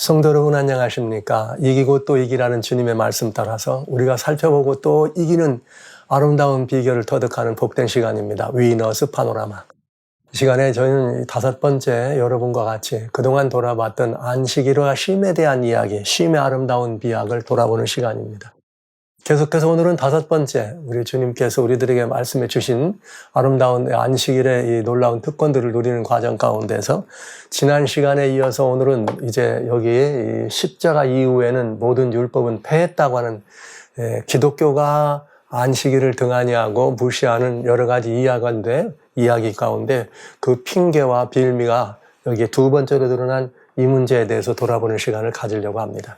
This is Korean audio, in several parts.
성도 여러분 안녕하십니까? 이기고 또 이기라는 주님의 말씀 따라서 우리가 살펴보고 또 이기는 아름다운 비결을 터득하는 복된 시간입니다. 위너스 파노라마. 이 시간에 저희는 5번째 여러분과 같이 그동안 돌아봤던 안식일과 쉼에 대한 이야기, 쉼의 아름다운 비약을 돌아보는 시간입니다. 계속해서 오늘은 5번째 우리 주님께서 우리들에게 말씀해 주신 아름다운 안식일의 이 놀라운 특권들을 누리는 과정 가운데서 지난 시간에 이어서 오늘은 이제 여기 십자가 이후에는 모든 율법은 패했다고 하는 기독교가 안식일을 등한히 하고 무시하는 여러 가지 이야기 가운데 그 핑계와 빌미가 여기 두 번째로 드러난 이 문제에 대해서 돌아보는 시간을 가지려고 합니다.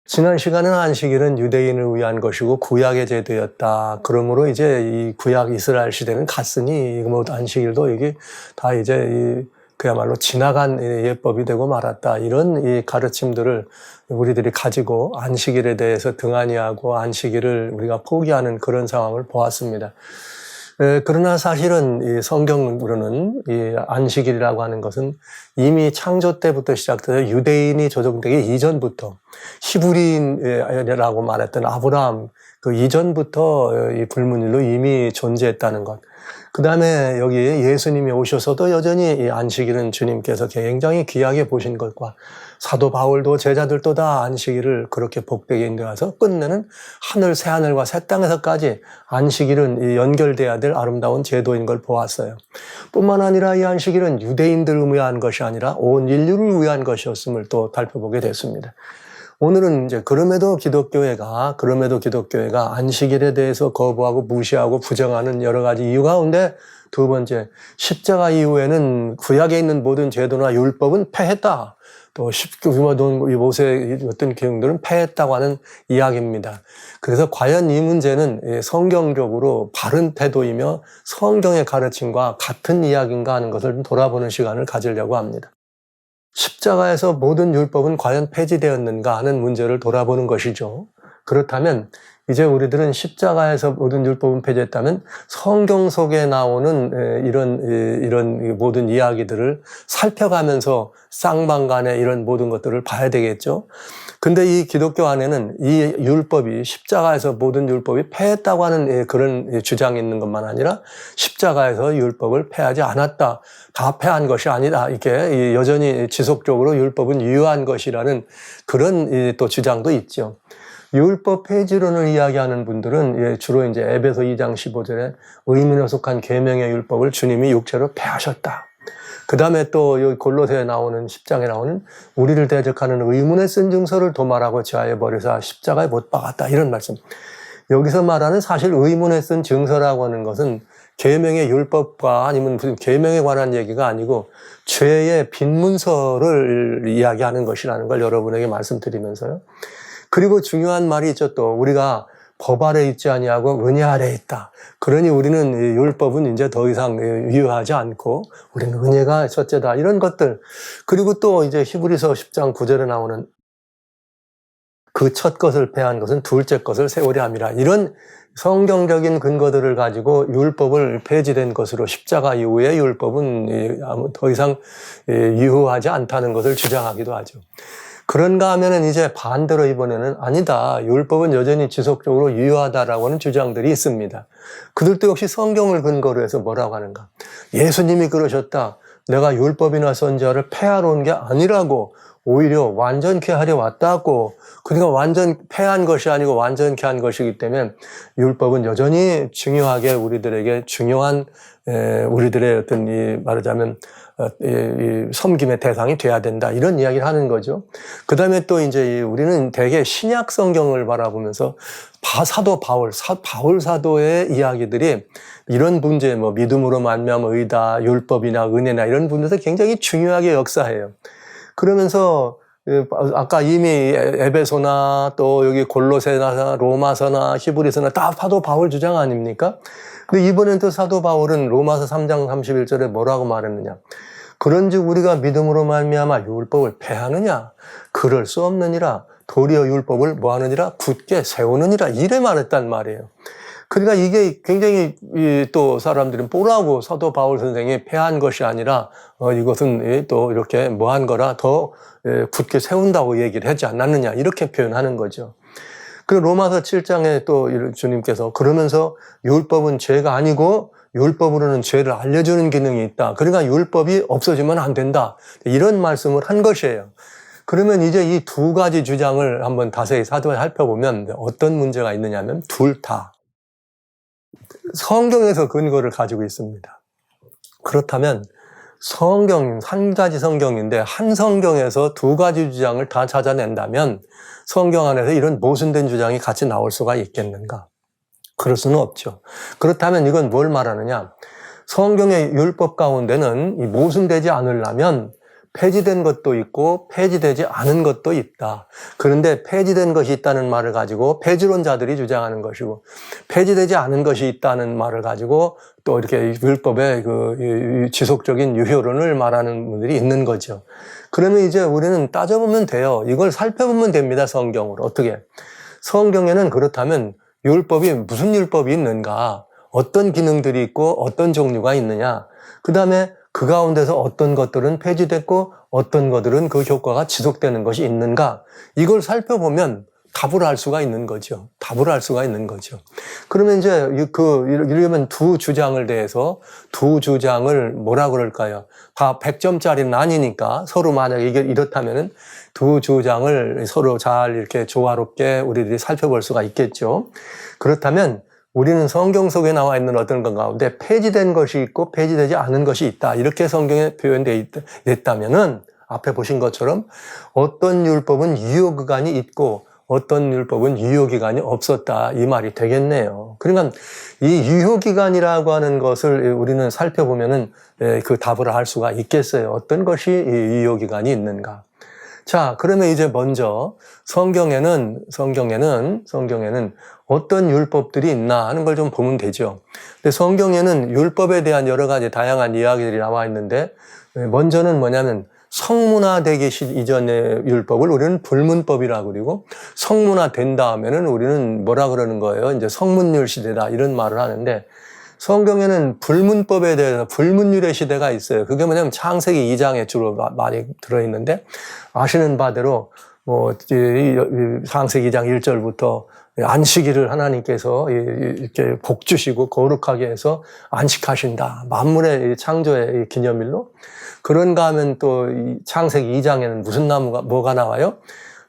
지난 시간은 안식일은 유대인을 위한 것이고 구약의 제도였다. 그러므로 이제 이 구약 이스라엘 시대는 갔으니 뭐 안식일도 이게 다 이제 그야말로 지나간 예법이 되고 말았다. 이런 이 가르침들을 우리들이 가지고 안식일에 대해서 등한히 하고 안식일을 우리가 포기하는 그런 상황을 보았습니다. 그러나 사실은 이 성경으로는 이 안식일이라고 하는 것은 이미 창조 때부터 시작돼서 유대인이 조정되기 이전부터 히브리인이라고 말했던 아브라함 그 이전부터 이 불문율로 이미 존재했다는 것. 그 다음에 여기 예수님이 오셔서도 여전히 이 안식일은 주님께서 굉장히 귀하게 보신 것과 사도 바울도 제자들도 다 안식일을 그렇게 복되게 인도해서 끝내는 하늘, 새하늘과 새 땅에서까지 안식일은 연결돼야 될 아름다운 제도인 걸 보았어요. 뿐만 아니라 이 안식일은 유대인들을 위한 것이 아니라 온 인류를 위한 것이었음을 또 살펴보게 됐습니다. 오늘은 이제 그럼에도 기독교회가 안식일에 대해서 거부하고 무시하고 부정하는 여러 가지 이유 가운데 두 번째, 십자가 이후에는 구약에 있는 모든 제도나 율법은 패했다. 또 모세의 어떤 기능들은 패했다고 하는 이야기입니다. 그래서 과연 이 문제는 성경적으로 바른 태도이며 성경의 가르침과 같은 이야기인가 하는 것을 돌아보는 시간을 가지려고 합니다. 십자가에서 모든 율법은 과연 폐지되었는가 하는 문제를 돌아보는 것이죠. 그렇다면 이제 우리들은 십자가에서 모든 율법은 폐지했다면 성경 속에 나오는 이런 모든 이야기들을 살펴가면서 쌍방간의 이런 모든 것들을 봐야 되겠죠. 근데 이 기독교 안에는 이 율법이 십자가에서 모든 율법이 패했다고 하는 그런 주장이 있는 것만 아니라 십자가에서 율법을 패하지 않았다. 다 패한 것이 아니다. 이렇게 여전히 지속적으로 율법은 유효한 것이라는 그런 또 주장도 있죠. 율법 폐지론을 이야기하는 분들은 주로 이제 에베소 2장 15절에 의문에 속한 계명의 율법을 주님이 육체로 폐하셨다. 그 다음에 또 여기 골로새에 나오는 10장에 나오는 우리를 대적하는 의문에 쓴 증서를 도말하고 지하에 버려서 십자가에 못 박았다. 이런 말씀. 여기서 말하는 사실 의문에 쓴 증서라고 하는 것은 계명의 율법과 아니면 무슨 계명에 관한 얘기가 아니고 죄의 빈 문서를 이야기하는 것이라는 걸 여러분에게 말씀드리면서요. 그리고 중요한 말이 있죠. 또 우리가 법 아래 있지 아니하고 은혜 아래 있다. 그러니 우리는 율법은 이제 더 이상 유효하지 않고 우리는 은혜가 첫째다. 이런 것들. 그리고 또 이제 히브리서 10장 9절에 나오는 그 첫 것을 패한 것은 둘째 것을 세우려 함이라. 이런 성경적인 근거들을 가지고 율법을 폐지된 것으로 십자가 이후에 율법은 더 이상 유효하지 않다는 것을 주장하기도 하죠. 그런가 하면은 이제 반대로 이번에는 아니다. 율법은 여전히 지속적으로 유효하다라고 하는 주장들이 있습니다. 그들도 역시 성경을 근거로 해서 뭐라고 하는가? 예수님이 그러셨다. 내가 율법이나 선지자를 폐하러 온 게 아니라고 오히려 완전케 하려 왔다고. 그러니까 완전 폐한 것이 아니고 완전케 한 것이기 때문에 율법은 여전히 중요하게 우리들에게 중요한 우리들의 어떤 말하자면 이 섬김의 대상이 돼야 된다. 이런 이야기를 하는 거죠. 그 다음에 또 이제 우리는 대개 신약 성경을 바라보면서 사도 바울 사도의 이야기들이 이런 문제, 믿음으로 말미암아 의다, 율법이나 은혜나 이런 분들에서 굉장히 중요하게 역사해요. 그러면서 아까 이미 에베소나 또 여기 골로새나 로마서나 히브리서나 다 사도 바울 주장 아닙니까? 근데 이번엔 또 사도 바울은 로마서 3장 31절에 뭐라고 말했느냐? 그런즉 우리가 믿음으로 말미암아 율법을 폐하느냐? 그럴 수 없느니라. 도리어 율법을 뭐하느니라? 굳게 세우느니라. 이래 말했단 말이에요. 그러니까 이게 굉장히 또 사람들은 뭐라고 사도 바울 선생이 패한 것이 아니라 이것은 또 이렇게 뭐한 거라 더 굳게 세운다고 얘기를 하지 않았느냐 이렇게 표현하는 거죠. 그 로마서 7장에 또 주님께서 그러면서 율법은 죄가 아니고 율법으로는 죄를 알려주는 기능이 있다. 그러니까 율법이 없어지면 안 된다. 이런 말씀을 한 것이에요. 그러면 이제 이 두 가지 주장을 한번 자세히 살펴보면 어떤 문제가 있느냐면 둘 다 성경에서 근거를 가지고 있습니다. 그렇다면 성경, 한 가지 성경인데 한 성경에서 두 가지 주장을 다 찾아낸다면 성경 안에서 이런 모순된 주장이 같이 나올 수가 있겠는가? 그럴 수는 없죠. 그렇다면 이건 뭘 말하느냐? 성경의 율법 가운데는 이 모순되지 않으려면 폐지된 것도 있고 폐지되지 않은 것도 있다. 그런데 폐지된 것이 있다는 말을 가지고 폐지론자들이 주장하는 것이고 폐지되지 않은 것이 있다는 말을 가지고 또 이렇게 율법의 그 지속적인 유효론을 말하는 분들이 있는 거죠. 그러면 이제 우리는 따져보면 돼요. 이걸 살펴보면 됩니다. 성경으로. 어떻게? 성경에는 그렇다면 율법이 무슨 율법이 있는가? 어떤 기능들이 있고 어떤 종류가 있느냐? 그 다음에 그 가운데서 어떤 것들은 폐지됐고 어떤 것들은 그 효과가 지속되는 것이 있는가? 이걸 살펴보면 답을 알 수가 있는 거죠. 답을 알 수가 있는 거죠. 그러면 이제 이러면 두 주장을 대해서 두 주장을 뭐라 그럴까요? 다 100점짜리는 아니니까 서로 만약에 이게 이렇다면은 두 주장을 서로 잘 이렇게 조화롭게 우리들이 살펴볼 수가 있겠죠. 그렇다면 우리는 성경 속에 나와 있는 어떤 것 가운데 폐지된 것이 있고 폐지되지 않은 것이 있다. 이렇게 성경에 표현되어 있다면은 앞에 보신 것처럼 어떤 율법은 유효기간이 있고 어떤 율법은 유효기간이 없었다. 이 말이 되겠네요. 그러니까 이 유효기간이라고 하는 것을 우리는 살펴보면은 그 답을 알 수가 있겠어요. 어떤 것이 유효기간이 있는가. 자, 그러면 이제 먼저 성경에는 어떤 율법들이 있나 하는 걸 좀 보면 되죠. 근데 성경에는 율법에 대한 여러 가지 다양한 이야기들이 나와 있는데 먼저는 뭐냐면 성문화되기 이전의 율법을 우리는 불문법이라고 그러고 성문화된 다음에는 우리는 뭐라 그러는 거예요? 이제 성문율 시대다 이런 말을 하는데 성경에는 불문법에 대해서 불문율의 시대가 있어요. 그게 뭐냐면 창세기 2장에 주로 많이 들어있는데 아시는 바대로 창세기 2장 1절부터 안식일을 하나님께서 이렇게 복 주시고 거룩하게 해서 안식하신다. 만물의 창조의 기념일로. 그런가 하면 또 창세기 2장에는 무슨 뭐가 나와요?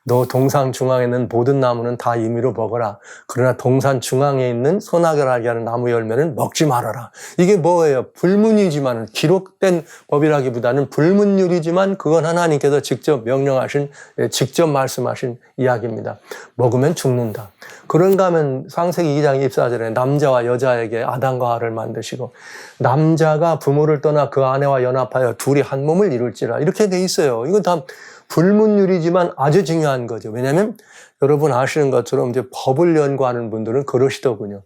너 동산 중앙에 있는 모든 나무는 다 임의로 먹어라. 그러나 동산 중앙에 있는 선악을 알게 하는 나무 열매는 먹지 말아라. 이게 뭐예요? 불문이지만 기록된 법이라기보다는 불문율이지만 그건 하나님께서 직접 명령하신, 직접 말씀하신 이야기입니다. 먹으면 죽는다. 그런가 하면 창세기 2장 24절에 남자와 여자에게 아담과 하와를 만드시고 남자가 부모를 떠나 그 아내와 연합하여 둘이 한 몸을 이룰지라. 이렇게 돼 있어요. 이건 다 불문율이지만 아주 중요한 거죠. 왜냐하면 여러분 아시는 것처럼 이제 법을 연구하는 분들은 그러시더군요.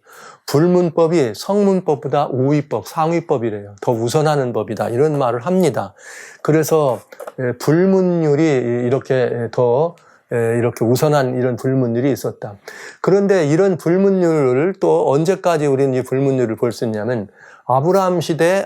불문법이 성문법보다 우위법, 상위법이래요. 더 우선하는 법이다. 이런 말을 합니다. 그래서 불문율이 이렇게 이렇게 우선한 이런 불문율이 있었다. 그런데 이런 불문율을 또 언제까지 우리는 이 불문율을 볼 수 있냐면 아브라함 시대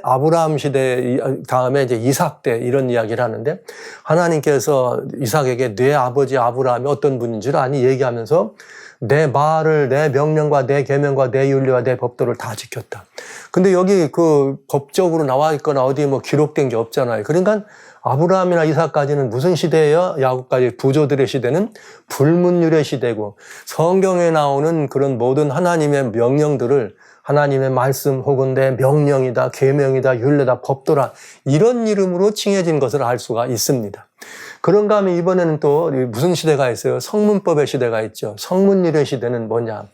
다음에 이제 이삭 때 이런 이야기를 하는데 하나님께서 이삭에게 내 아버지 아브라함이 어떤 분인 줄 아니 얘기하면서 내 말을 내 명령과 내 계명과 내 윤리와 내 법도를 다 지켰다. 근데 여기 그 법적으로 나와 있거나 어디 뭐 기록된 게 없잖아요. 그러니까 아브라함이나 이삭까지는 무슨 시대예요? 야곱까지 부조들의 시대는 불문율의 시대고 성경에 나오는 그런 모든 하나님의 명령들을 하나님의 말씀 혹은 내 명령이다, 계명이다, 율례다, 법도라 이런 이름으로 칭해진 것을 알 수가 있습니다. 그런가 하면 이번에는 또 무슨 시대가 있어요? 성문법의 시대가 있죠. 성문율의 시대는 뭐냐?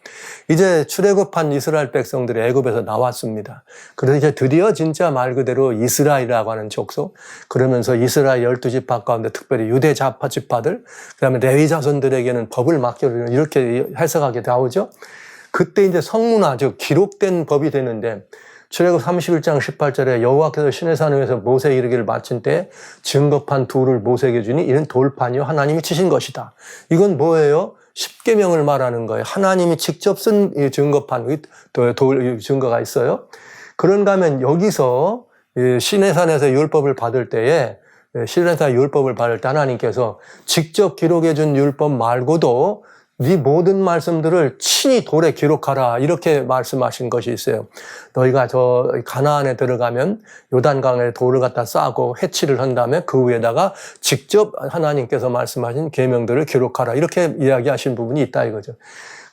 이제 출애굽한 이스라엘 백성들이 애굽에서 나왔습니다. 그래서 이제 드디어 진짜 말 그대로 이스라엘이라고 하는 족속, 그러면서 이스라엘 12지파 가운데 특별히 유대 지파들, 그다음에 레위 자손들에게는 법을 맡겨주는 이렇게 해석하게 나오죠. 그때 이제 성문화, 즉 기록된 법이 되는데 출애굽 31장 18절에 여호와께서 시내산 위에서 모세에 이르기를 마친 때 증거판 둘을 모세에게 주니 이는 돌판이요 하나님이 치신 것이다. 이건 뭐예요? 십계명을 말하는 거예요. 하나님이 직접 쓴 증거판, 증거가 있어요. 그런가 하면 여기서 시내산에서 율법을 받을 때에 시내산 율법을 받을 때 하나님께서 직접 기록해 준 율법 말고도 네 모든 말씀들을 친히 돌에 기록하라 이렇게 말씀하신 것이 있어요. 너희가 저 가나안에 들어가면 요단강에 돌을 갖다 싸고 해치를 한 다음에 그 위에다가 직접 하나님께서 말씀하신 계명들을 기록하라 이렇게 이야기하신 부분이 있다 이거죠.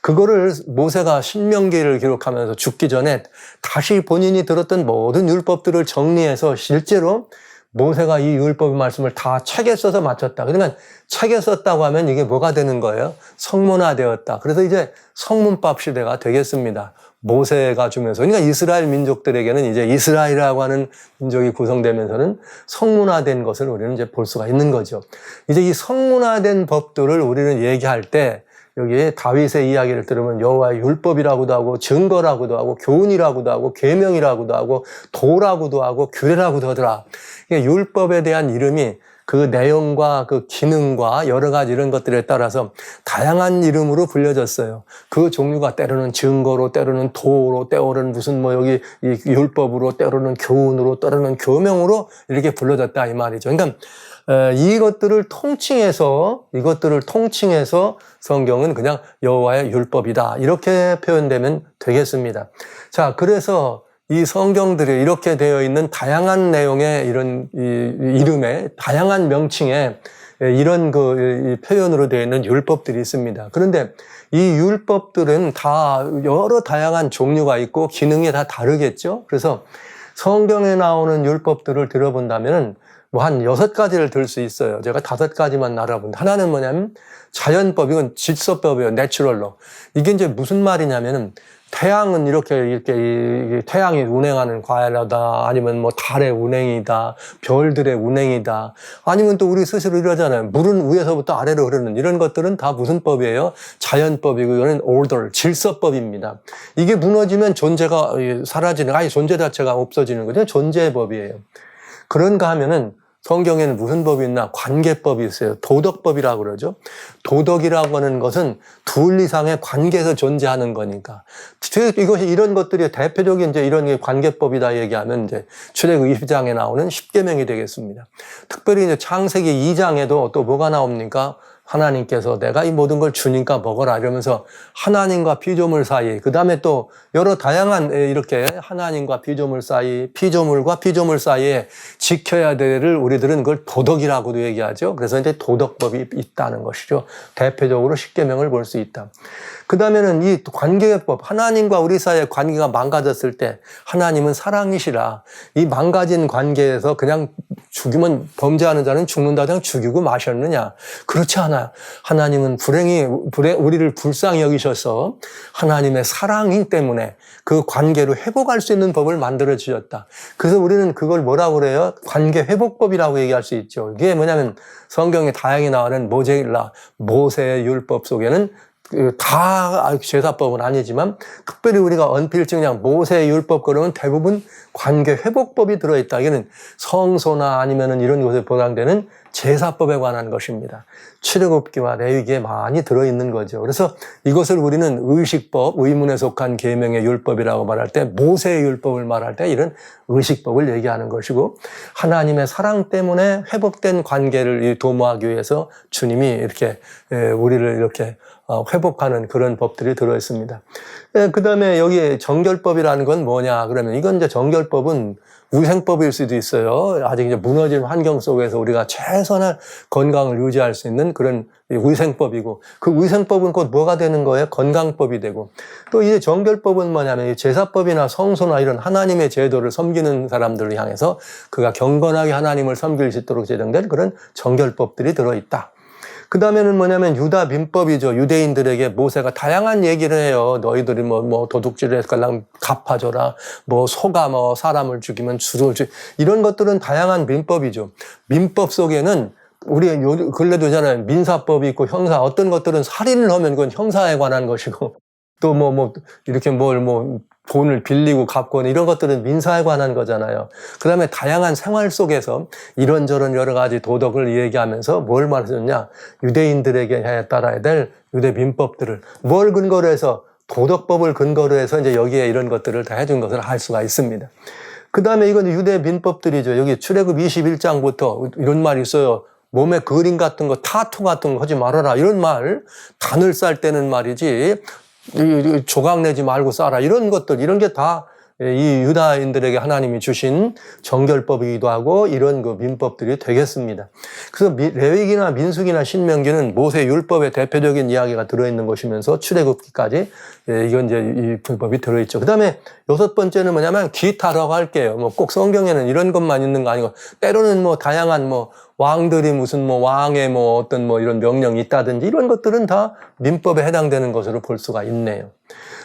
그거를 모세가 신명기를 기록하면서 죽기 전에 다시 본인이 들었던 모든 율법들을 정리해서 실제로 모세가 이 율법의 말씀을 다 책에 써서 마쳤다. 그러니까 책에 썼다고 하면 이게 뭐가 되는 거예요? 성문화되었다. 그래서 이제 성문법 시대가 되겠습니다. 모세가 주면서. 그러니까 이스라엘 민족들에게는 이제 이스라엘이라고 하는 민족이 구성되면서는 성문화된 것을 우리는 이제 볼 수가 있는 거죠. 이제 이 성문화된 법들을 우리는 얘기할 때 여기에 다윗의 이야기를 들으면 여호와의 율법이라고도 하고 증거라고도 하고 교훈이라고도 하고 계명이라고도 하고 도라고도 하고 규례라고도 하더라. 그러니까 율법에 대한 이름이 그 내용과 그 기능과 여러 가지 이런 것들에 따라서 다양한 이름으로 불려졌어요. 그 종류가 때로는 증거로, 때로는 도로, 때로는 무슨 여기 이 율법으로, 때로는 교훈으로, 때로는 교명으로 이렇게 불려졌다 이 말이죠. 그러니까 이것들을 통칭해서 성경은 그냥 여호와의 율법이다 이렇게 표현되면 되겠습니다. 자, 그래서 이 성경들이 이렇게 되어 있는 다양한 내용의 이런 이름에 다양한 명칭에 이런 그 표현으로 되어 있는 율법들이 있습니다. 그런데 이 율법들은 다 여러 다양한 종류가 있고 기능이 다 다르겠죠. 그래서 성경에 나오는 율법들을 들어본다면은 뭐 한 6가지를 들 수 있어요. 제가 5가지만 알아본다. 하나는 뭐냐면 자연법, 이건 질서법이에요. 내추럴로. 이게 이제 무슨 말이냐면은 태양은 이렇게 태양이 운행하는 과외라다, 아니면 뭐 달의 운행이다, 별들의 운행이다, 아니면 또 우리 스스로 이러잖아요. 물은 위에서부터 아래로 흐르는 이런 것들은 다 무슨 법이에요? 자연법이고, 이거는 order, 질서법입니다. 이게 무너지면 존재가 사라지는, 아예 존재 자체가 없어지는 거죠. 존재의 법이에요. 그런가 하면은 성경에는 무슨 법이 있나? 관계법이 있어요. 도덕법이라고 그러죠. 도덕이라고 하는 것은 둘 이상의 관계에서 존재하는 거니까. 이것이 이런 것들이 대표적인 이제 이런 게 관계법이다 얘기하면 이제 출애굽 20장에 나오는 십계명이 되겠습니다. 특별히 이제 창세기 2장에도 또 뭐가 나옵니까? 하나님께서 내가 이 모든 걸 주니까 먹어라 이러면서 하나님과 피조물 사이, 그 다음에 또 여러 다양한 이렇게 하나님과 피조물 사이, 피조물과 피조물 사이에 지켜야 될을 우리들은 그걸 도덕이라고도 얘기하죠. 그래서 이제 도덕법이 있다는 것이죠. 대표적으로 십계명을 볼 수 있다. 그 다음에는 이 관계법, 하나님과 우리 사이의 관계가 망가졌을 때 하나님은 사랑이시라. 이 망가진 관계에서 그냥 죽이면 범죄하는 자는 죽는다, 그냥 죽이고 마셨느냐? 그렇지 않아요. 하나님은 우리를 불쌍히 여기셔서 하나님의 사랑이 때문에 그 관계로 회복할 수 있는 법을 만들어 주셨다. 그래서 우리는 그걸 뭐라고 그래요? 관계 회복법이라고 얘기할 수 있죠. 이게 뭐냐면 성경에 다양히 나오는 모세의 율법 속에는 다 제사법은 아니지만 특별히 우리가 언필증 그냥 모세의 율법 그러면 대부분 관계 회복법이 들어있다. 이게는 성소나 아니면은 이런 곳에 보장되는 제사법에 관한 것입니다. 출애굽기와 레위기에 많이 들어있는 거죠. 그래서 이것을 우리는 의식법, 의문에 속한 계명의 율법이라고 말할 때, 모세의 율법을 말할 때 이런 의식법을 얘기하는 것이고, 하나님의 사랑 때문에 회복된 관계를 도모하기 위해서 주님이 이렇게 우리를 이렇게 회복하는 그런 법들이 들어있습니다. 그 다음에 여기 정결법이라는 건 뭐냐 그러면 이건 이제 정결법은 위생법일 수도 있어요. 아직 이제 무너진 환경 속에서 우리가 최선의 건강을 유지할 수 있는 그런 위생법이고, 그 위생법은 곧 뭐가 되는 거예요? 건강법이 되고, 또 이제 정결법은 뭐냐면 제사법이나 성소나 이런 하나님의 제도를 섬기는 사람들을 향해서 그가 경건하게 하나님을 섬길 수 있도록 제정된 그런 정결법들이 들어있다. 그 다음에는 뭐냐면 유다 민법이죠. 유대인들에게 모세가 다양한 얘기를 해요. 너희들이 뭐 도둑질을 해서 갚아줘라. 소가 사람을 죽이면 이런 것들은 다양한 민법이죠. 민법 속에는 우리 근래도 있잖아요. 민사법이 있고 형사, 어떤 것들은 살인을 하면 그건 형사에 관한 것이고, 또 이렇게 돈을 빌리고 갚고 이런 것들은 민사에 관한 거잖아요. 그 다음에 다양한 생활 속에서 이런저런 여러 가지 도덕을 얘기하면서 뭘 말해줬냐. 유대인들에게 따라야 될 유대 민법들을 뭘 근거로 해서 도덕법을 근거로 해서 이제 여기에 이런 것들을 다 해준 것을 알 수가 있습니다. 그 다음에 이건 유대 민법들이죠. 여기 출애굽 21장부터 이런 말이 있어요. 몸에 그림 같은 거, 타투 같은 거 하지 말아라. 이런 말, 단을 쌀 때는 말이지, 조각 내지 말고 싸라. 이런 것들, 이런 게 다 이 유다인들에게 하나님이 주신 정결법이기도 하고 이런 그 민법들이 되겠습니다. 그래서 레위기나 민수기나 신명기는 모세 율법의 대표적인 이야기가 들어있는 것이면서 출애굽기까지 이건 이제 이 불법이 들어있죠. 그 다음에 6번째는 뭐냐면 기타라고 할게요. 뭐 꼭 성경에는 이런 것만 있는 거 아니고 때로는 뭐 다양한 뭐 왕들이 무슨 뭐 왕의 뭐 어떤 뭐 이런 명령이 있다든지 이런 것들은 다 민법에 해당되는 것으로 볼 수가 있네요.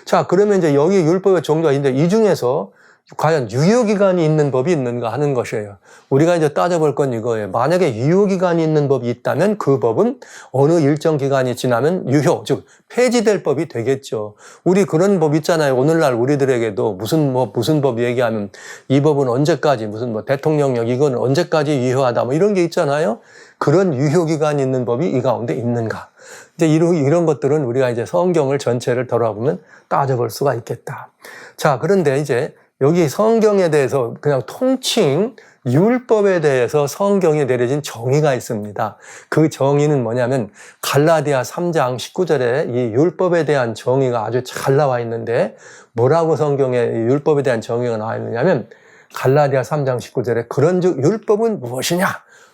자, 그러면 이제 여기 율법의 종류가 있는데 이 중에서 과연 유효기간이 있는 법이 있는가 하는 것이에요. 우리가 이제 따져볼 건 이거예요. 만약에 유효기간이 있는 법이 있다면 그 법은 어느 일정 기간이 지나면 유효, 즉 폐지될 법이 되겠죠. 우리 그런 법 있잖아요. 오늘날 우리들에게도 무슨 법 얘기하면 이 법은 언제까지 무슨 뭐 대통령령 이건 언제까지 유효하다 뭐 이런 게 있잖아요. 그런 유효기간이 있는 법이 이 가운데 있는가. 이제 이런 것들은 우리가 이제 성경을 전체를 돌아보면 따져볼 수가 있겠다. 자, 그런데 이제 여기 성경에 대해서 그냥 통칭 율법에 대해서 성경에 내려진 정의가 있습니다. 그 정의는 뭐냐면 갈라디아 3장 19절에 이 율법에 대한 정의가 아주 잘 나와 있는데 뭐라고 성경에 율법에 대한 정의가 나와 있느냐면 갈라디아 3장 19절에 그런즉 율법은 무엇이냐?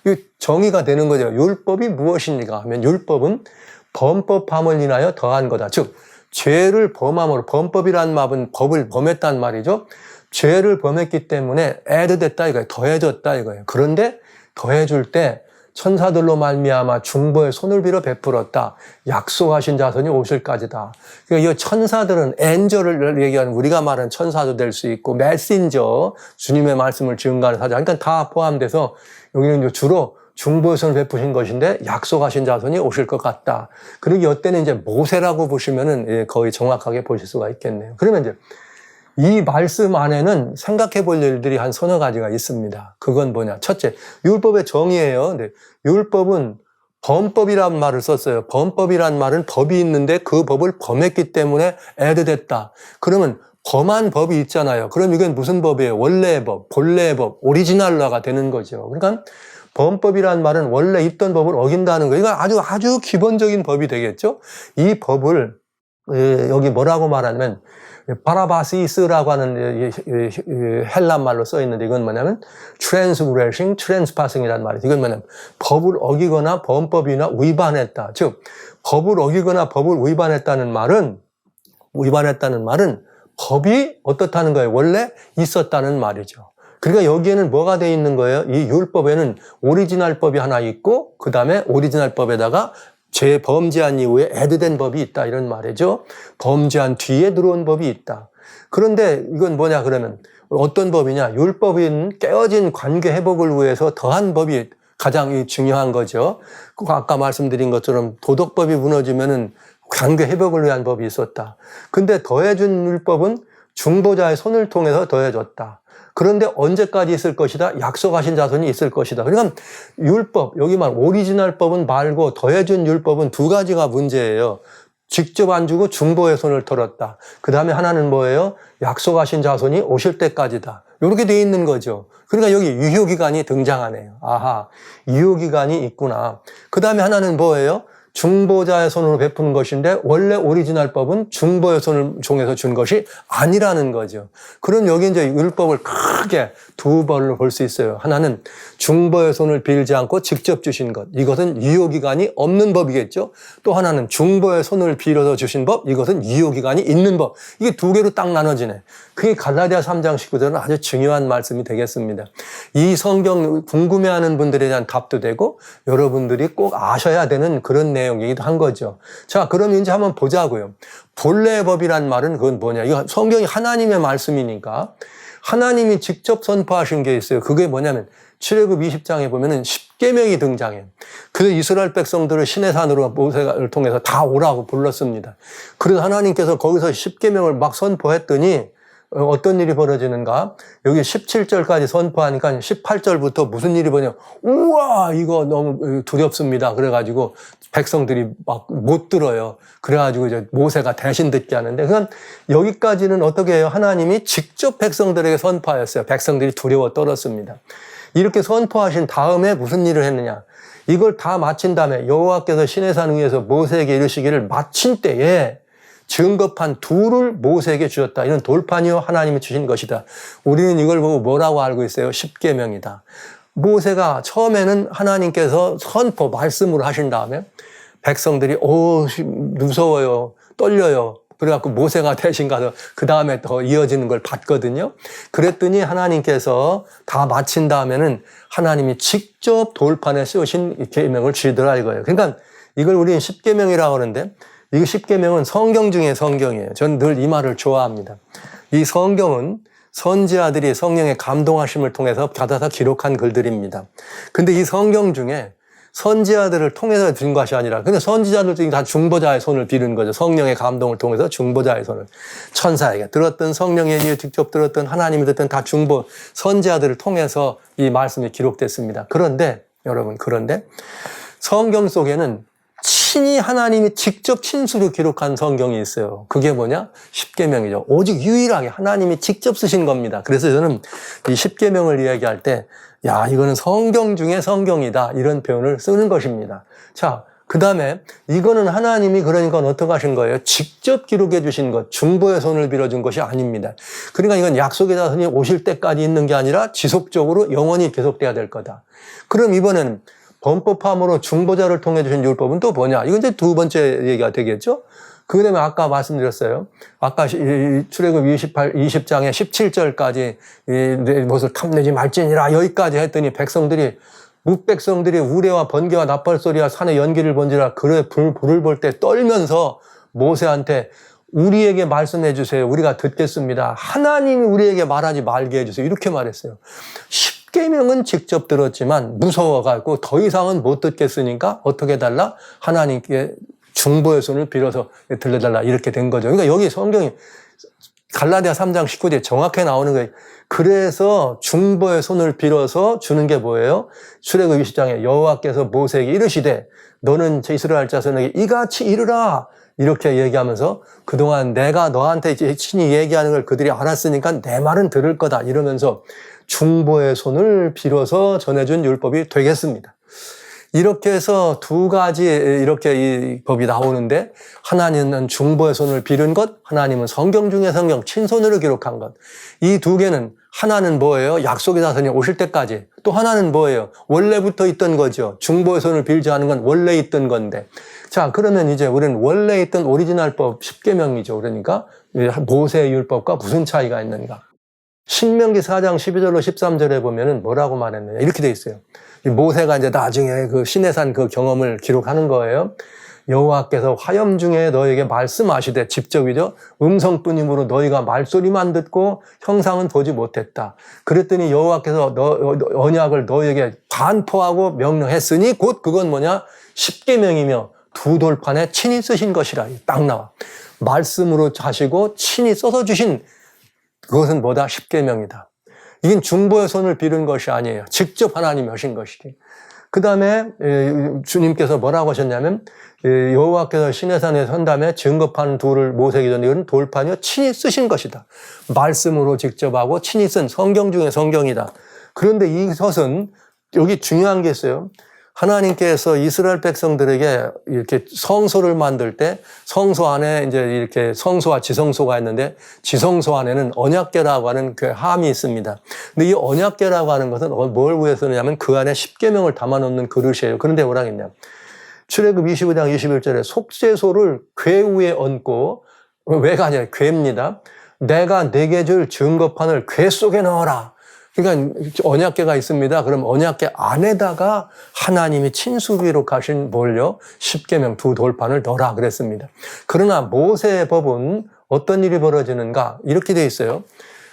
이 정의가 되는 거죠. 율법이 무엇입니까? 하면 율법은 범법함을 인하여 더한 거다. 즉 죄를 범함으로 범법이란 말은 법을 범했단 말이죠. 죄를 범했기 때문에 애드됐다 이거예요. 더해졌다 이거예요. 그런데 더해줄 때 천사들로 말미암아 중보의 손을 빌어 베풀었다. 약속하신 자손이 오실까지다. 그러니까 이 천사들은 엔저를 얘기하는 우리가 말하는 천사도 될 수 있고 메신저 주님의 말씀을 증거하는 사자. 그러니까 다 포함돼서 여기는 주로 중보의 손을 베푸신 것인데 약속하신 자손이 오실 것 같다. 그리고 이때는 이제 모세라고 보시면은 거의 정확하게 보실 수가 있겠네요. 그러면 이제 이 말씀 안에는 생각해 볼 일들이 한 서너 가지가 있습니다. 그건 뭐냐? 첫째, 율법의 정의예요. 근데 율법은 범법이란 말을 썼어요. 범법이란 말은 법이 있는데 그 법을 범했기 때문에 애드됐다. 그러면 범한 법이 있잖아요. 그럼 이건 무슨 법이에요? 원래의 법, 본래의 법, 오리지널라가 되는 거죠. 그러니까 범법이란 말은 원래 있던 법을 어긴다는 거예요. 이건 아주 기본적인 법이 되겠죠. 이 법을 여기 뭐라고 말하냐면 바라바시스라고 하는 헬란 말로 써 있는데 이건 뭐냐면 transgressing, trespassing이라는 말이에요. 이건 뭐냐면 법을 어기거나 범법이나 위반했다. 즉 법을 어기거나 법을 위반했다는 말은 법이 어떻다는 거예요? 원래 있었다는 말이죠. 그러니까 여기에는 뭐가 돼 있는 거예요? 이 율법에는 오리지널법이 하나 있고 그 다음에 오리지널법에다가 죄 범죄한 이후에 애드된 법이 있다 이런 말이죠. 범죄한 뒤에 들어온 법이 있다. 그런데 이건 뭐냐 그러면 어떤 법이냐? 율법인 깨어진 관계 회복을 위해서 더한 법이 가장 중요한 거죠. 아까 말씀드린 것처럼 도덕법이 무너지면은 관계 회복을 위한 법이 있었다. 근데 더해준 율법은 중보자의 손을 통해서 더해졌다. 그런데 언제까지 있을 것이다? 약속하신 자손이 있을 것이다. 그러니까 율법, 여기 말 오리지널법은 말고 더해준 율법은 두 가지가 문제예요. 직접 안 주고 중보의 손을 털었다. 그 다음에 하나는 뭐예요? 약속하신 자손이 오실 때까지다. 이렇게 돼 있는 거죠. 그러니까 여기 유효기간이 등장하네요. 아하, 유효기간이 있구나. 그 다음에 하나는 뭐예요? 중보자의 손으로 베푸는 것인데 원래 오리지널법은 중보의 손을 통해서 준 것이 아니라는 거죠. 그럼 여기 이제 율법을 크게 두 벌로 볼 수 있어요. 하나는 중보의 손을 빌지 않고 직접 주신 것. 이것은 유효기간이 없는 법이겠죠. 또 하나는 중보의 손을 빌어서 주신 법. 이것은 유효기간이 있는 법. 이게 두 개로 딱 나눠지네. 그게 갈라디아 3장 19절은 아주 중요한 말씀이 되겠습니다. 이 성경 궁금해하는 분들에 대한 답도 되고 여러분들이 꼭 아셔야 되는 그런 내용이기도 한 거죠. 자, 그럼 이제 한번 보자고요. 본래의 법이란 말은 그건 뭐냐. 이거 성경이 하나님의 말씀이니까 하나님이 직접 선포하신 게 있어요. 그게 뭐냐면 출애굽 20장에 보면은 10계명이 등장해요. 그래서 이스라엘 백성들을 신의 산으로 모세를 통해서 다 오라고 불렀습니다. 그래서 하나님께서 거기서 10계명을 막 선포했더니 어떤 일이 벌어지는가? 여기 17절까지 선포하니까 18절부터 무슨 일이 벌어지냐? 우와, 이거 너무 두렵습니다. 그래가지고 백성들이 막 못 들어요. 그래가지고 이제 모세가 대신 듣게 하는데, 그건 여기까지는 어떻게 해요? 하나님이 직접 백성들에게 선포하였어요. 백성들이 두려워 떨었습니다. 이렇게 선포하신 다음에 무슨 일을 했느냐? 이걸 다 마친 다음에 여호와께서 시내산 위에서 모세에게 이르시기를 마친 때에 증거판 둘을 모세에게 주셨다. 이런 돌판이요 하나님이 주신 것이다. 우리는 이걸 보고 뭐라고 알고 있어요? 십계명이다. 모세가 처음에는 하나님께서 선포 말씀으로 하신 다음에 백성들이 무서워요, 떨려요. 그래갖고 모세가 대신 가서 그 다음에 더 이어지는 걸 봤거든요. 그랬더니 하나님께서 다 마친 다음에는 하나님이 직접 돌판에 쓰신 계명을 주시더라 이거예요. 그러니까 이걸 우리는 십계명이라고 하는데, 이 십계명은 성경 중에 성경이에요. 저는 늘 이 말을 좋아합니다. 이 성경은 선지자들이 성령의 감동하심을 통해서 받아서 기록한 글들입니다. 근데 이 성경 중에 선지자들을 통해서 든 것이 아니라, 근데 선지자들도 다 중보자의 손을 빌은 거죠. 성령의 감동을 통해서 중보자의 손을. 천사에게 들었던, 성령에게 직접 들었던, 하나님이 듣던 다 선지자들을 통해서 이 말씀이 기록됐습니다. 그런데 여러분, 성경 속에는 친히 하나님이 직접 친수로 기록한 성경이 있어요. 그게 뭐냐? 십계명이죠. 오직 유일하게 하나님이 직접 쓰신 겁니다. 그래서 저는 이 십계명을 이야기할 때, 야, 이거는 성경 중에 성경이다, 이런 표현을 쓰는 것입니다. 자, 그 다음에 이거는 하나님이 그러니까 어떻게 하신 거예요? 직접 기록해 주신 것, 중보의 손을 빌어준 것이 아닙니다. 그러니까 이건 약속의 자손이 오실 때까지 있는 게 아니라 지속적으로 영원히 계속돼야 될 거다. 그럼 이번에는 범법함으로 중보자를 통해 주신 율법은 또 뭐냐? 이건 이제 두 번째 얘기가 되겠죠? 그 다음에 아까 말씀드렸어요. 아까 출애굽 20장에 17절까지 내 못을 탐내지 말지니라 여기까지 했더니 뭇백성들이 우레와 번개와 나팔소리와 산에 연기를 번지라 그래 불을 볼 때 떨면서 모세한테 우리에게 말씀해 주세요. 우리가 듣겠습니다. 하나님이 우리에게 말하지 말게 해주세요. 이렇게 말했어요. 십계명은 직접 들었지만 무서워가지고 더 이상은 못 듣겠으니까 어떻게 해달라? 하나님께 중보의 손을 빌어서 들려달라, 이렇게 된 거죠. 그러니까 여기 성경이 갈라디아 3장 19절에 정확하게 나오는 거예요. 그래서 중보의 손을 빌어서 주는 게 뭐예요? 출애굽 20장에 여호와께서 모세에게 이르시되 너는 이스라엘 자손에게 이같이 이르라, 이렇게 얘기하면서 그동안 내가 너한테 이제 친히 얘기하는 걸 그들이 알았으니까 내 말은 들을 거다, 이러면서 중보의 손을 빌어서 전해준 율법이 되겠습니다. 이렇게 해서 두 가지 이렇게 이 법이 나오는데, 하나님은 중보의 손을 빌은 것, 하나님은 성경 중에 성경 친손으로 기록한 것. 이 두 개는 하나는 뭐예요? 약속의 자손이 오실 때까지. 또 하나는 뭐예요? 원래부터 있던 거죠. 중보의 손을 빌지 않은 건 원래 있던 건데. 자, 그러면 이제 우리는 원래 있던 오리지널법 10계명이죠. 그러니까 모세의 율법과 무슨 차이가 있는가? 신명기 4장 12절로 13절에 보면은 뭐라고 말했느냐? 이렇게 돼 있어요. 모세가 이제 나중에 그 시내산 그 경험을 기록하는 거예요. 여호와께서 화염 중에 너에게 말씀하시되, 직접이죠. 음성뿐이므로 너희가 말소리만 듣고 형상은 보지 못했다. 그랬더니 여호와께서 언약을 너희에게 반포하고 명령했으니 곧 그건 뭐냐? 십계명이며 두 돌판에 친히 쓰신 것이라. 딱 나와. 말씀으로 하시고 친히 써서 주신 그것은 뭐다? 십계명이다. 이건 중보의 손을 빌은 것이 아니에요. 직접 하나님이 하신 것이지. 그 다음에 주님께서 뭐라고 하셨냐면, 여호와께서 시내산에 선 다음에 증거판 둘을 모세에게 줬는데 이건 돌판이요 친히 쓰신 것이다. 말씀으로 직접 하고 친히 쓴 성경 중에 성경이다. 그런데 이것은 여기 중요한 게 있어요. 하나님께서 이스라엘 백성들에게 이렇게 성소를 만들 때 성소 안에 이제 이렇게 성소와 지성소가 있는데, 지성소 안에는 언약궤라고 하는 그 함이 있습니다. 근데 이 언약궤라고 하는 것은 뭘 위해서 쓰느냐면 그 안에 십계명을 담아놓는 그릇이에요. 그런데 뭐라 했냐? 출애굽 25장 21절에 속죄소를 궤 위에 얹고, 왜가 아니라 궤입니다. 내가 내게 줄 증거판을 궤 속에 넣어라. 그러니까 언약궤가 있습니다. 그럼 언약궤 안에다가 하나님이 친수기로 가신 뭘요? 십계명 두 돌판을 넣어라 그랬습니다. 그러나 모세의 법은 어떤 일이 벌어지는가? 이렇게 돼 있어요.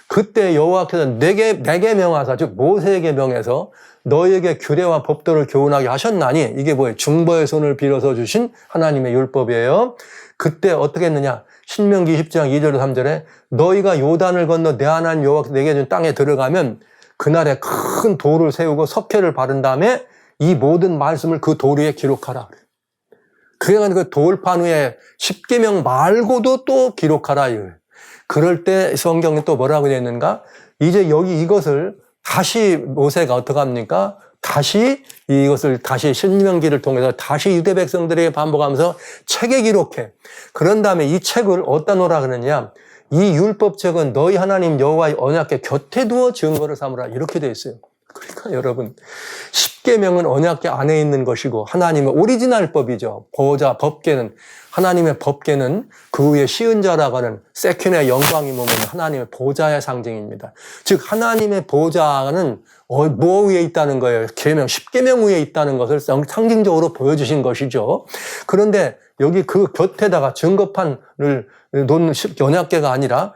그때 여호와께서 내게 명하사, 즉 모세에게 명해서 너희에게 규례와 법도를 교훈하게 하셨나니, 이게 뭐예요? 중보의 손을 빌어서 주신 하나님의 율법이에요. 그때 어떻게 했느냐? 신명기 10장 2절 3절에 너희가 요단을 건너 내 하나님 여호와께서 내게 준 땅에 들어가면 그날에 큰 돌을 세우고 석회를 바른 다음에 이 모든 말씀을 그 돌 위에 기록하라. 그러니까 그 돌판 위에 십계명 말고도 또 기록하라. 그럴 때 성경에 또 뭐라고 되어 있는가? 이제 여기 이것을 다시 모세가 어떻게 합니까? 다시 이것을 다시 신명기를 통해서 다시 유대 백성들에게 반복하면서 책에 기록해. 그런 다음에 이 책을 어디다 놓으라 그러느냐? 이 율법책은 너희 하나님 여호와의 언약궤 곁에 두어 증거를 삼으라. 이렇게 되어 있어요. 그러니까 여러분, 십계명은 언약궤 안에 있는 것이고 하나님의 오리지널 법이죠. 보호자 법궤는, 하나님의 법궤는 그 위에 시은 자라고 하는 세킨의 영광이 머무는 하나님의 보좌의 상징입니다. 즉 하나님의 보좌는 뭐 위에 있다는 거예요? 계명, 십계명 위에 있다는 것을 상징적으로 보여주신 것이죠. 그런데 여기 그 곁에다가 증거판을 놓는 언약궤가 아니라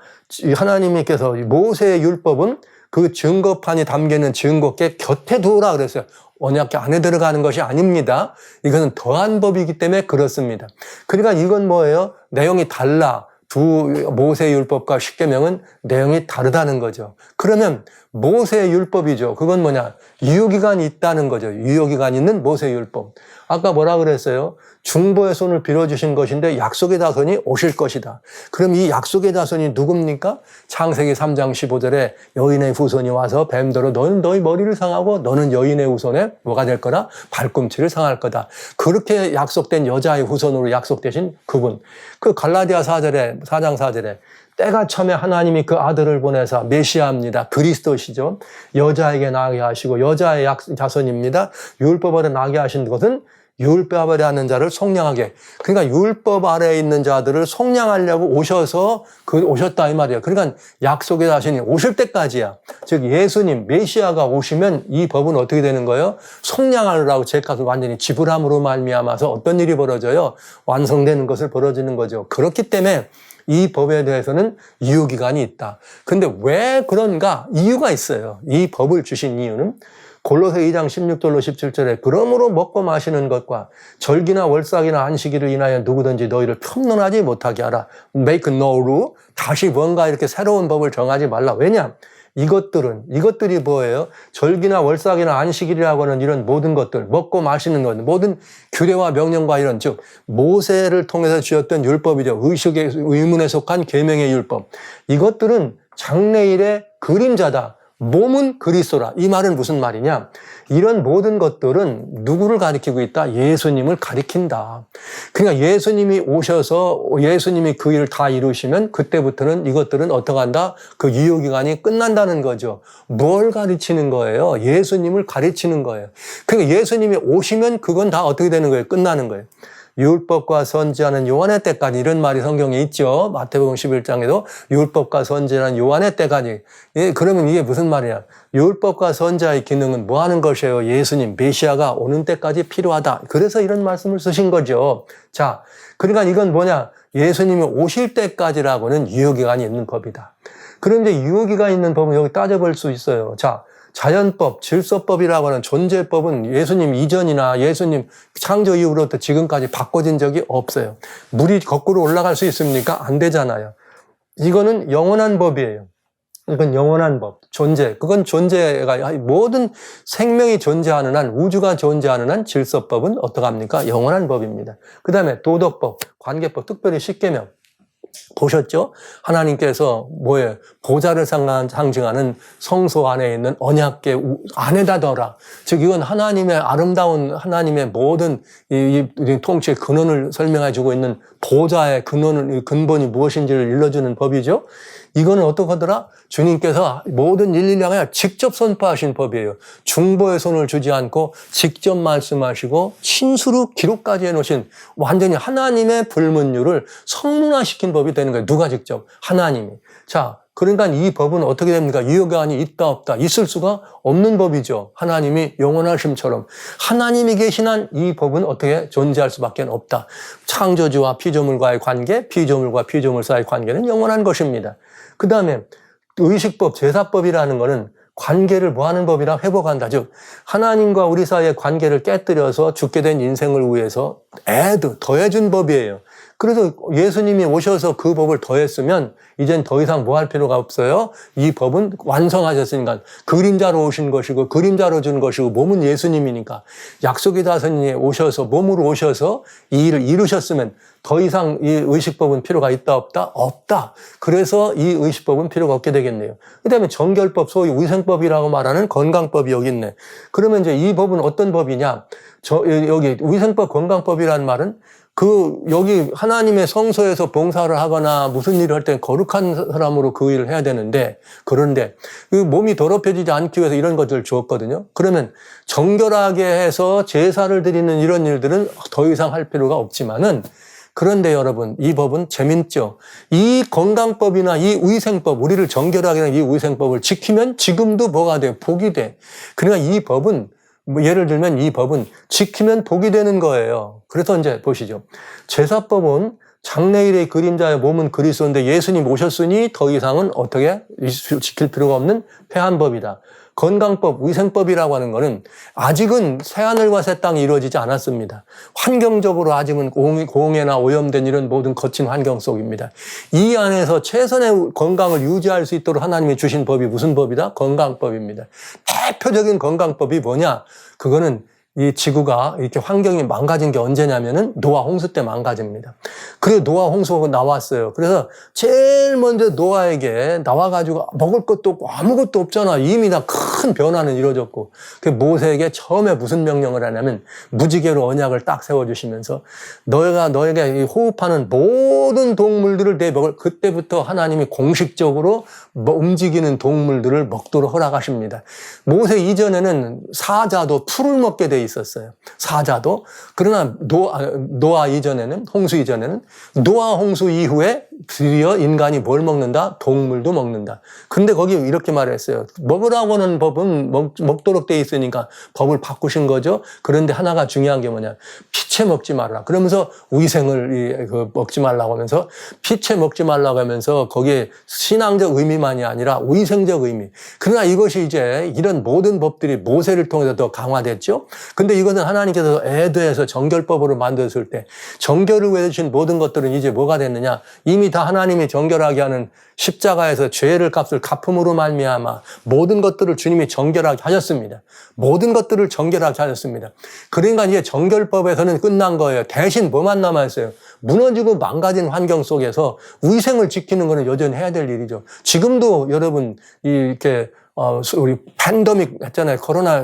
하나님께서 모세의 율법은 그 증거판이 담겨있는 증거궤 곁에 두어라 그랬어요. 언약궤 안에 들어가는 것이 아닙니다. 이것은 더한 법이기 때문에 그렇습니다. 그러니까 이건 뭐예요? 내용이 달라. 모세의 율법과 십계명은 내용이 다르다는 거죠. 그러면 모세의 율법이죠. 그건 뭐냐? 유효기간이 있다는 거죠. 유효기간 있는 모세의 율법. 아까 뭐라 그랬어요? 중보의 손을 빌어주신 것인데 약속의 자손이 오실 것이다. 그럼 이 약속의 자손이 누굽니까? 창세기 3장 15절에 여인의 후손이 와서 뱀더러 너는 너희 머리를 상하고 너는 여인의 후손에 뭐가 될 거라? 발꿈치를 상할 거다. 그렇게 약속된 여자의 후손으로 약속되신 그분. 그 갈라디아 4장 4절에 때가 참에 하나님이 그 아들을 보내사 메시아입니다. 그리스도시죠. 여자에게 나게 하시고 여자의 자손입니다. 율법 아래 나게 하신 것은 율법 아래 하는 자를 속량하게. 그러니까 율법 아래에 있는 자들을 속량하려고 오셨다 이 말이에요. 그러니까 약속의 자신이 오실 때까지야. 즉 예수님 메시아가 오시면 이 법은 어떻게 되는 거예요? 속량하려고 제 값을 완전히 지불함으로 말미암아서 어떤 일이 벌어져요? 완성되는 것을 벌어지는 거죠. 그렇기 때문에 이 법에 대해서는 유효기간이 있다. 근데 왜 그런가? 이유가 있어요. 이 법을 주신 이유는 골로새 2장 16절로 17절에 그러므로 먹고 마시는 것과 절기나 월삭이나 안식일을 인하여 누구든지 너희를 편론하지 못하게 하라. Make no rule. 다시 뭔가 이렇게 새로운 법을 정하지 말라. 왜냐? 이것들이 뭐예요? 절기나 월삭이나 안식일이라고 하는 이런 모든 것들, 먹고 마시는 것, 모든 규례와 명령과 이런, 즉 모세를 통해서 주었던 율법이죠. 의문에 속한 계명의 율법. 이것들은 장래일의 그림자다. 몸은 그리스도라. 이 말은 무슨 말이냐? 이런 모든 것들은 누구를 가리키고 있다? 예수님을 가리킨다. 그러니까 예수님이 오셔서 예수님이 그 일을 다 이루시면 그때부터는 이것들은 어떻게 한다? 그 유효기간이 끝난다는 거죠. 뭘 가르치는 거예요? 예수님을 가르치는 거예요. 그러니까 예수님이 오시면 그건 다 어떻게 되는 거예요? 끝나는 거예요. 율법과 선지자는 요한의 때까지 이런 말이 성경에 있죠. 마태복음 11장에도 율법과 선지자는 요한의 때까지. 그러면 이게 무슨 말이야? 율법과 선지자의 기능은 뭐 하는 것이에요? 예수님 메시아가 오는 때까지 필요하다. 그래서 이런 말씀을 쓰신 거죠. 자, 그러니까 이건 뭐냐? 예수님이 오실 때까지라고는 유효기간이 있는 법이다. 그런데 유효기간이 있는 법은 여기 따져볼 수 있어요. 자, 자연법, 질서법이라고 하는 존재법은 예수님 이전이나 예수님 창조 이후로부터 지금까지 바꿔진 적이 없어요. 물이 거꾸로 올라갈 수 있습니까? 안 되잖아요. 이거는 영원한 법이에요. 이건 영원한 법, 존재. 그건 존재가 모든 생명이 존재하는 한, 우주가 존재하는 한 질서법은 어떡합니까? 영원한 법입니다. 그 다음에 도덕법, 관계법, 특별히 십계명. 보셨죠? 하나님께서 뭐예요? 보좌를 상징하는 성소 안에 있는 언약궤 안에다 둬라. 즉 이건 하나님의 아름다운 하나님의 모든 이 통치의 근원을 설명해 주고 있는 보좌의 근본이 무엇인지를 일러주는 법이죠. 이거는 어떻게 하더라? 주님께서 모든 인류를 향해 직접 선포하신 법이에요. 중보의 손을 주지 않고 직접 말씀하시고 친수로 기록까지 해놓으신 완전히 하나님의 불문율을 성문화시킨 법이 되는 거예요. 누가 직접? 하나님이. 자, 그러니까 이 법은 어떻게 됩니까? 유효기간이 있다 없다. 있을 수가 없는 법이죠. 하나님이 영원하심처럼. 하나님이 계신 한 이 법은 어떻게 존재할 수밖에 없다. 창조주와 피조물과의 관계, 피조물과 피조물 사이의 관계는 영원한 것입니다. 그 다음에 의식법, 제사법이라는 거는 관계를 뭐 하는 법이라 회복한다. 즉 하나님과 우리 사이의 관계를 깨뜨려서 죽게 된 인생을 위해서 더해준 법이에요. 그래서 예수님이 오셔서 그 법을 더했으면 이젠 더 이상 뭐 할 필요가 없어요. 이 법은 완성하셨으니까. 그림자로 오신 것이고 그림자로 준 것이고 몸은 예수님이니까 약속의 다스님이 오셔서 몸으로 오셔서 이 일을 이루셨으면 더 이상 이 의식법은 필요가 있다 없다? 없다. 그래서 이 의식법은 필요가 없게 되겠네요. 그다음에 정결법, 소위 위생법이라고 말하는 건강법이 여기 있네. 그러면 이제 이 법은 어떤 법이냐? 여기 위생법, 건강법이라는 말은 여기 하나님의 성소에서 봉사를 하거나 무슨 일을 할 때 거룩한 사람으로 그 일을 해야 되는데, 그런데 그 몸이 더럽혀지지 않기 위해서 이런 것들을 주었거든요. 그러면 정결하게 해서 제사를 드리는 이런 일들은 더 이상 할 필요가 없지만은, 그런데 여러분, 이 법은 재밌죠. 이 건강법이나 이 위생법, 우리를 정결하게 하는 이 위생법을 지키면 지금도 뭐가 돼요? 복이 돼. 그러니까 이 법은 예를 들면 이 법은 지키면 복이 되는 거예요. 그래서 이제 보시죠. 제사법은 장래일의 그림자의 몸은 그리스도인데 예수님 오셨으니 더 이상은 어떻게 지킬 필요가 없는 폐한 법이다. 건강법, 위생법이라고 하는 것은 아직은 새하늘과 새 땅이 이루어지지 않았습니다. 환경적으로 아직은 공해나 오염된 이런 모든 거친 환경 속입니다. 이 안에서 최선의 건강을 유지할 수 있도록 하나님이 주신 법이 무슨 법이다? 건강법입니다. 대표적인 건강법이 뭐냐? 그거는 이 지구가 이렇게 환경이 망가진 게 언제냐면은 노아 홍수 때 망가집니다. 그리고 노아 홍수가 나왔어요. 그래서 제일 먼저 노아에게 나와가지고 먹을 것도 없고 아무것도 없잖아. 이미 다 큰 변화는 이루어졌고. 그 모세에게 처음에 무슨 명령을 하냐면 무지개로 언약을 딱 세워주시면서 너에게 호흡하는 모든 동물들을 내 먹을, 그때부터 하나님이 공식적으로 움직이는 동물들을 먹도록 허락하십니다. 모세 이전에는 사자도 풀을 먹게 돼 있었어요. 사자도. 그러나 노아 이전에는, 홍수 이전에는, 노아 홍수 이후에 드디어 인간이 뭘 먹는다? 동물도 먹는다. 근데 거기 이렇게 말했어요. 먹으라고는 법은 먹도록 돼 있으니까 법을 바꾸신 거죠. 그런데 하나가 중요한 게 뭐냐? 피채 먹지 말라. 그러면서 위생을 먹지 말라고 하면서 피채 먹지 말라고 하면서 거기에 신앙적 의미만이 아니라 위생적 의미. 그러나 이것이 이제 이런 모든 법들이 모세를 통해서 더 강화됐죠. 근데 이것은 하나님께서 에덴에서 정결법으로 만들었을 때 정결을 위해 주신 모든 것들은 이제 뭐가 됐느냐? 이미 다 하나님이 정결하게 하는 십자가에서 죄를 값을 갚음으로 말미암아 모든 것들을 주님이 정결하게 하셨습니다. 모든 것들을 정결하게 하셨습니다. 그러니까 이제 정결법에서는 끝난 거예요. 대신 뭐만 남아있어요? 무너지고 망가진 환경 속에서 위생을 지키는 것은 여전히 해야 될 일이죠. 지금도 여러분 이렇게 우리 팬데믹 했잖아요. 코로나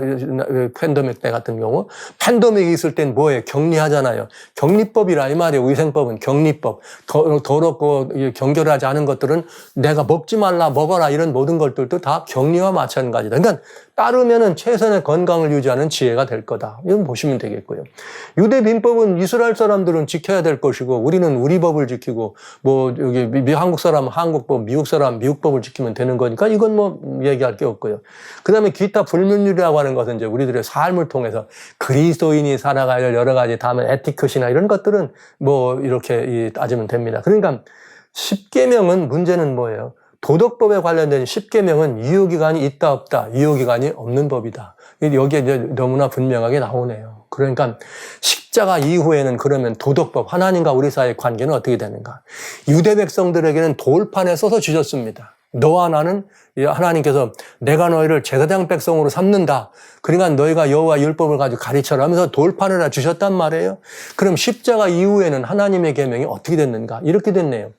팬데믹 때 같은 경우. 팬데믹이 있을 땐 뭐예요? 격리하잖아요. 격리법이라 이 말이에요. 위생법은 격리법. 더럽고 경결하지 않은 것들은 내가 먹지 말라, 먹어라 이런 모든 것들도 다 격리와 마찬가지다. 그러니까 따르면은 최선의 건강을 유지하는 지혜가 될 거다. 이건 보시면 되겠고요. 유대 민법은 이스라엘 사람들은 지켜야 될 것이고 우리는 우리 법을 지키고 여기 한국 사람은 한국법, 미국 사람은 미국법을 지키면 되는 거니까 이건 얘기할 게 없고요. 그 다음에 기타 불문율이라고 하는 것은 이제 우리들의 삶을 통해서 그리스도인이 살아가야 할 여러 가지 다음에 에티켓이나 이런 것들은 이렇게 따지면 됩니다. 그러니까 10계명은 문제는 뭐예요? 도덕법에 관련된 10계명은 유효기간이 있다 없다. 유효기간이 없는 법이다. 여기에 이제 너무나 분명하게 나오네요. 그러니까 십자가 이후에는 그러면 도덕법, 하나님과 우리 사이의 관계는 어떻게 되는가? 유대 백성들에게는 돌판에 써서 주셨습니다. 너와 나는 하나님께서 내가 너희를 제사장 백성으로 삼는다. 그러니까 너희가 여호와 율법을 가지고 가르쳐라 하면서 돌판을 주셨단 말이에요. 그럼 십자가 이후에는 하나님의 계명이 어떻게 됐는가? 이렇게 됐네요.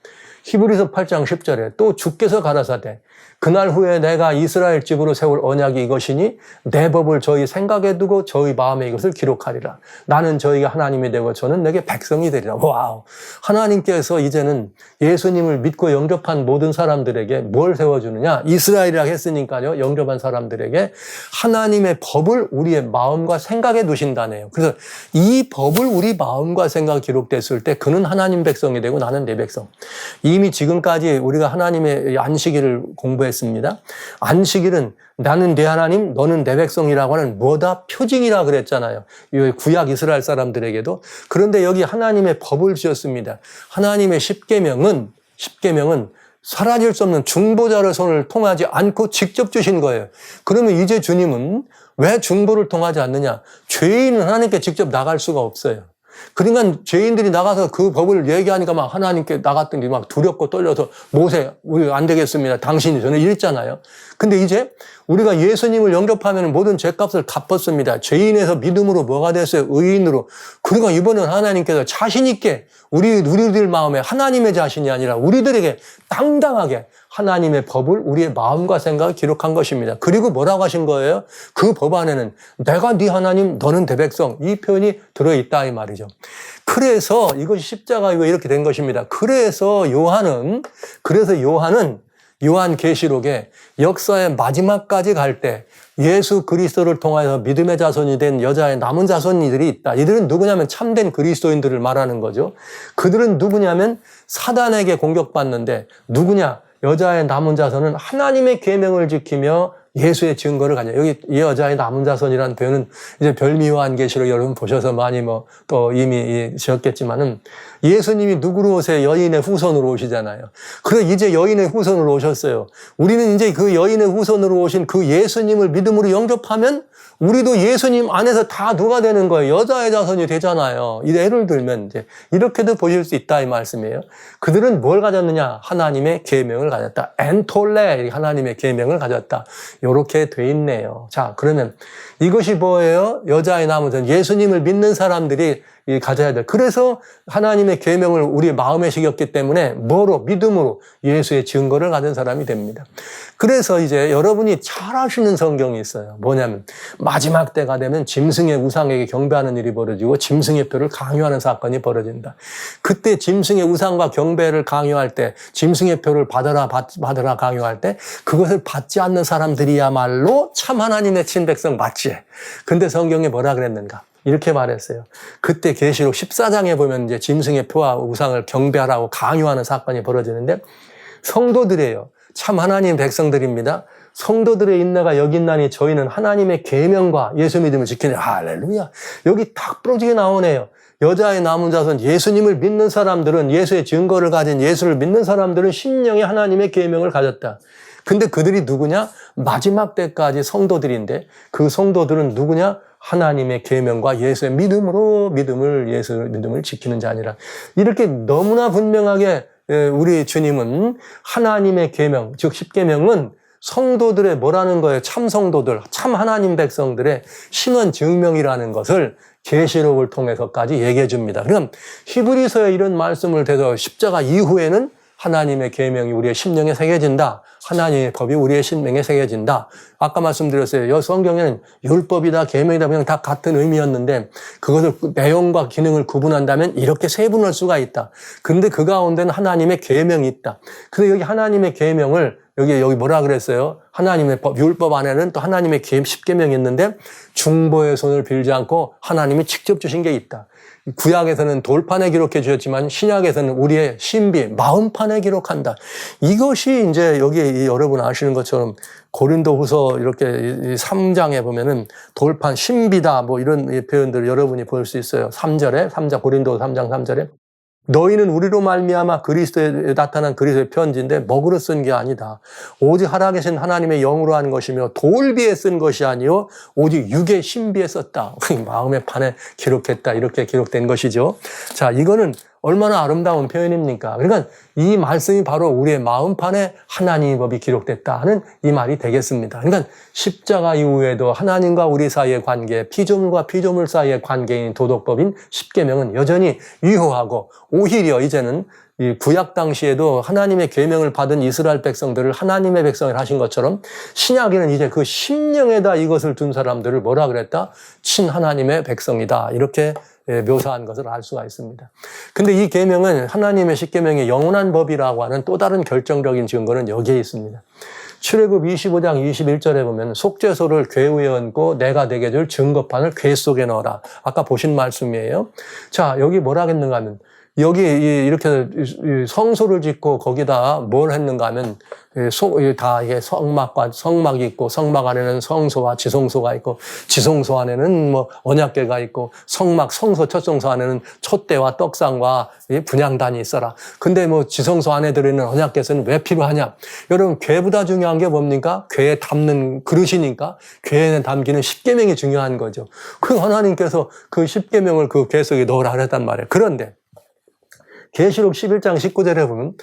히브리서 8장 10절에 또 주께서 가라사대 그날 후에 내가 이스라엘 집으로 세울 언약이 이것이니 내 법을 저희 생각에 두고 저희 마음에 이것을 기록하리라. 나는 저희가 하나님이 되고 저는 내게 백성이 되리라. 와우. 하나님께서 이제는 예수님을 믿고 영접한 모든 사람들에게 뭘 세워주느냐? 이스라엘이라고 했으니까요. 영접한 사람들에게 하나님의 법을 우리의 마음과 생각에 두신다네요. 그래서 이 법을 우리 마음과 생각에 기록됐을 때 그는 하나님 백성이 되고 나는 내 백성. 이미 지금까지 우리가 하나님의 안식일을 공부했습니다. 안식일은 나는 내 하나님, 너는 내 백성이라고 하는 뭐다? 표징이라 그랬잖아요. 구약 이스라엘 사람들에게도. 그런데 여기 하나님의 법을 주셨습니다. 하나님의 10계명은 사라질 수 없는 중보자의 손을 통하지 않고 직접 주신 거예요. 그러면 이제 주님은 왜 중보를 통하지 않느냐? 죄인은 하나님께 직접 나갈 수가 없어요. 그러니까 죄인들이 나가서 그 법을 얘기하니까 막 하나님께 나갔더니 막 두렵고 떨려서 모세, 우리 안 되겠습니다. 당신이 저는 이랬잖아요. 근데 이제 우리가 예수님을 영접하면 모든 죄값을 갚았습니다. 죄인에서 믿음으로 뭐가 됐어요? 의인으로. 그러니까 이번엔 하나님께서 자신있게 우리들 마음에 하나님의 자신이 아니라 우리들에게 당당하게 하나님의 법을 우리의 마음과 생각을 기록한 것입니다. 그리고 뭐라고 하신 거예요? 그 법 안에는 내가 네 하나님, 너는 내 백성, 이 표현이 들어있다 이 말이죠. 그래서 이것이 십자가 이후에 이렇게 된 것입니다. 그래서 요한은 요한계시록에 역사의 마지막까지 갈 때 예수 그리스도를 통하여 믿음의 자손이 된 여자의 남은 자손이들이 있다. 이들은 누구냐면 참된 그리스도인들을 말하는 거죠. 그들은 누구냐면 사단에게 공격받는데 누구냐? 여자의 남은 자손은 하나님의 계명을 지키며 예수의 증거를 가져. 여기 이 여자의 남은 자손이라는 표현은 이제 별미요한 계시록 여러분 보셔서 많이 또 이미 지었겠지만은 예수님이 누구로 오세요? 여인의 후손으로 오시잖아요. 그래 이제 여인의 후손으로 오셨어요. 우리는 이제 그 여인의 후손으로 오신 그 예수님을 믿음으로 영접하면 우리도 예수님 안에서 다 누가 되는 거예요? 여자의 자손이 되잖아요. 예를 들면 이제 이렇게도 보실 수 있다 이 말씀이에요. 그들은 뭘 가졌느냐? 하나님의 계명을 가졌다. 엔톨레, 하나님의 계명을 가졌다. 이렇게 돼 있네요. 자, 그러면 이것이 뭐예요? 여자의 남은 자손, 예수님을 믿는 사람들이 가져야 돼. 그래서 하나님의 계명을 우리의 마음에 새겼기 때문에 뭐로? 믿음으로 예수의 증거를 가진 사람이 됩니다. 그래서 이제 여러분이 잘 아시는 성경이 있어요. 뭐냐면 마지막 때가 되면 짐승의 우상에게 경배하는 일이 벌어지고 짐승의 표를 강요하는 사건이 벌어진다. 그때 짐승의 우상과 경배를 강요할 때, 짐승의 표를 받으라 강요할 때 그것을 받지 않는 사람들이야말로 참 하나님의 친백성 맞지? 근데 성경에 뭐라 그랬는가? 이렇게 말했어요. 그때 계시록 14장에 보면 이제 짐승의 표와 우상을 경배하라고 강요하는 사건이 벌어지는데 성도들이에요. 참 하나님 백성들입니다. 성도들의 인내가 여기 있나니 저희는 하나님의 계명과 예수 믿음을 지키는 할렐루야. 여기 딱 부러지게 나오네요. 여자의 남은 자손, 예수님을 믿는 사람들은, 예수의 증거를 가진 예수를 믿는 사람들은 심령에 하나님의 계명을 가졌다. 근데 그들이 누구냐? 마지막 때까지 성도들인데 그 성도들은 누구냐? 하나님의 계명과 예수의 예수의 믿음을 지키는 자니라. 이렇게 너무나 분명하게 우리 주님은 하나님의 계명, 즉 십계명은 성도들의 뭐라는 거예요? 참 성도들, 참 하나님 백성들의 신원 증명이라는 것을 계시록을 통해서까지 얘기해 줍니다. 그럼 히브리서에 이런 말씀을 대서 십자가 이후에는 하나님의 계명이 우리의 심령에 새겨진다. 하나님의 법이 우리의 심령에 새겨진다. 아까 말씀드렸어요. 이 성경에는 율법이다, 계명이다 그냥 다 같은 의미였는데 그것을 내용과 기능을 구분한다면 이렇게 세분할 수가 있다. 근데 그 가운데는 하나님의 계명이 있다. 근데 여기 하나님의 계명을 여기 뭐라 그랬어요? 하나님의 법, 율법 안에는 또 하나님의 십계명이 있는데 중보의 손을 빌지 않고 하나님이 직접 주신 게 있다. 구약에서는 돌판에 기록해 주셨지만 신약에서는 우리의 신비, 마음판에 기록한다. 이것이 이제 여기 여러분 아시는 것처럼 고린도후서 이렇게 3장에 보면은 돌판 신비다 뭐 이런 표현들을 여러분이 볼 수 있어요. 3장 고린도후서 3장 3절에 너희는 우리로 말미암아 그리스도에 나타난 그리스도의 편지인데 먹으로 쓴 게 아니다. 오직 살아계신 하나님의 영으로 한 것이며 돌비에 쓴 것이 아니요 오직 육의 신비에 썼다. 마음의 판에 기록했다. 이렇게 기록된 것이죠. 자, 이거는 얼마나 아름다운 표현입니까? 그러니까 이 말씀이 바로 우리의 마음판에 하나님의 법이 기록됐다 하는 이 말이 되겠습니다. 그러니까 십자가 이후에도 하나님과 우리 사이의 관계, 피조물과 피조물 사이의 관계인 도덕법인 십계명은 여전히 유효하고 오히려 이제는 이 구약 당시에도 하나님의 계명을 받은 이스라엘 백성들을 하나님의 백성을 하신 것처럼 신약에는 이제 그 심령에다 이것을 둔 사람들을 뭐라 그랬다? 친하나님의 백성이다. 이렇게 묘사한 것을 알 수가 있습니다. 근데 이 계명은 하나님의 십계명의 영원한 법이라고 하는 또 다른 결정적인 증거는 여기에 있습니다. 출애굽 25장 21절에 보면 속죄소를 궤 위에 얹고 내가 내게 줄 증거판을 궤 속에 넣어라. 아까 보신 말씀이에요. 자, 여기 뭐라 했는가 하면 여기 이렇게 성소를 짓고 거기다 뭘 했는가 하면 다 이게 성막이 있고 성막 안에는 성소와 지성소가 있고 지성소 안에는 뭐 언약궤가 있고 성소 첫 성소 안에는 촛대와 떡상과 분향단이 있어라. 근데 뭐 지성소 안에 들어있는 언약궤에서는 왜 필요하냐? 여러분 궤보다 중요한 게 뭡니까? 궤에 담는 그릇이니까 궤에 담기는 십계명이 중요한 거죠. 그 하나님께서 그 십계명을 그 궤 속에 넣으라 그랬단 말이에요. 그런데 계시록 11장 19절에 보면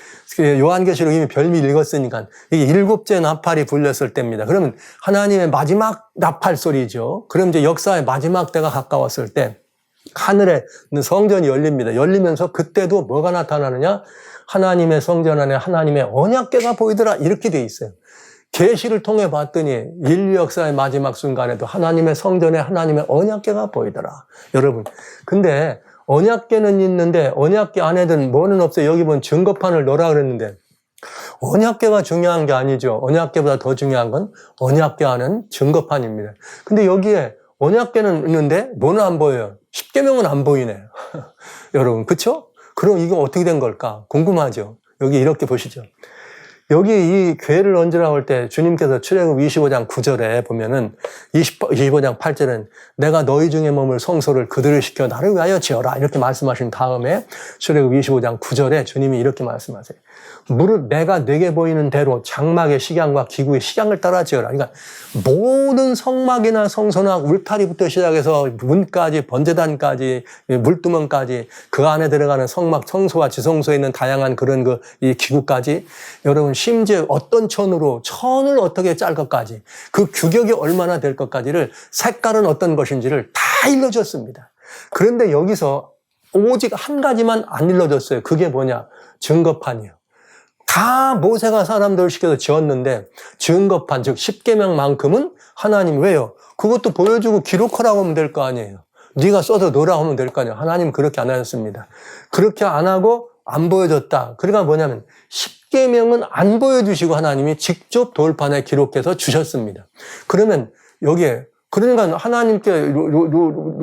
요한계시록 이미 별미 읽었으니까 이게 7째 나팔이 불렸을 때입니다. 그러면 하나님의 마지막 나팔 소리죠. 그럼 이제 역사의 마지막 때가 가까웠을 때 하늘에 성전이 열립니다. 열리면서 그때도 뭐가 나타나느냐? 하나님의 성전 안에 하나님의 언약궤가 보이더라. 이렇게 돼 있어요. 계시를 통해 봤더니 인류 역사의 마지막 순간에도 하나님의 성전에 하나님의 언약궤가 보이더라. 여러분, 근데 언약궤는 있는데 언약궤 안에는 뭐는 없어요. 여기 보면 증거판을 넣으라 그랬는데 언약궤가 중요한 게 아니죠. 언약궤보다 더 중요한 건 언약궤 안은 증거판입니다. 근데 여기에 언약궤는 있는데 뭐는 안 보여요. 십계명은 안 보이네요. 여러분, 그렇죠? 그럼 이거 어떻게 된 걸까? 궁금하죠? 여기 이렇게 보시죠. 여기 이 궤를 얹으라고 할 때 주님께서 출애굽 25장 9절에 보면은 25장 8절은 내가 너희 중에 머물 성소를 그들을 시켜 나를 위하여 지어라 이렇게 말씀하신 다음에 출애굽 25장 9절에 주님이 이렇게 말씀하세요. 무릇 내가 내게 보이는 대로 장막의 식양과 기구의 식양을 따라 지어라. 그러니까 모든 성막이나 성소나 울타리부터 시작해서 문까지 번제단까지 물두멍까지 그 안에 들어가는 성막, 성소와 지성소에 있는 다양한 그런 이 기구까지 여러분 심지어 어떤 천을 어떻게 짤 것까지 그 규격이 얼마나 될 것까지를 색깔은 어떤 것인지를 다 일러줬습니다. 그런데 여기서 오직 한 가지만 안 일러줬어요. 그게 뭐냐? 증거판이요. 다 모세가 사람들을 시켜서 지었는데 증거판, 즉 십계명만큼은 하나님 왜요? 그것도 보여주고 기록하라고 하면 될 거 아니에요. 네가 써서 놓으라고 하면 될 거 아니에요. 하나님 그렇게 안 하셨습니다. 그렇게 안 하고 안 보여줬다. 그러니까 뭐냐면 십계명은 안 보여주시고 하나님이 직접 돌판에 기록해서 주셨습니다. 그러면 여기에 그러니까 하나님께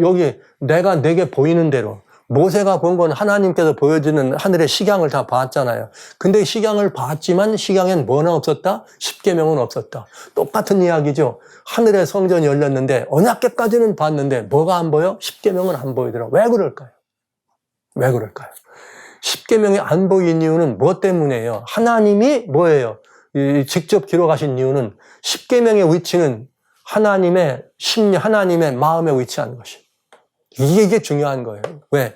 여기 내가 내게 보이는 대로 모세가 본 건 하나님께서 보여주는 하늘의 식양을 다 봤잖아요. 근데 식양을 봤지만 식양엔 뭐나 없었다? 십계명은 없었다. 똑같은 이야기죠. 하늘의 성전이 열렸는데 언약궤까지는 봤는데 뭐가 안 보여? 십계명은 안 보이더라. 왜 그럴까요? 왜 그럴까요? 십계명이 안 보인 이유는 뭐 때문이에요? 하나님이 뭐예요? 직접 기록하신 이유는 십계명의 위치는 하나님의 심리, 하나님의 마음에 위치한 것이에요. 이게 중요한 거예요. 왜?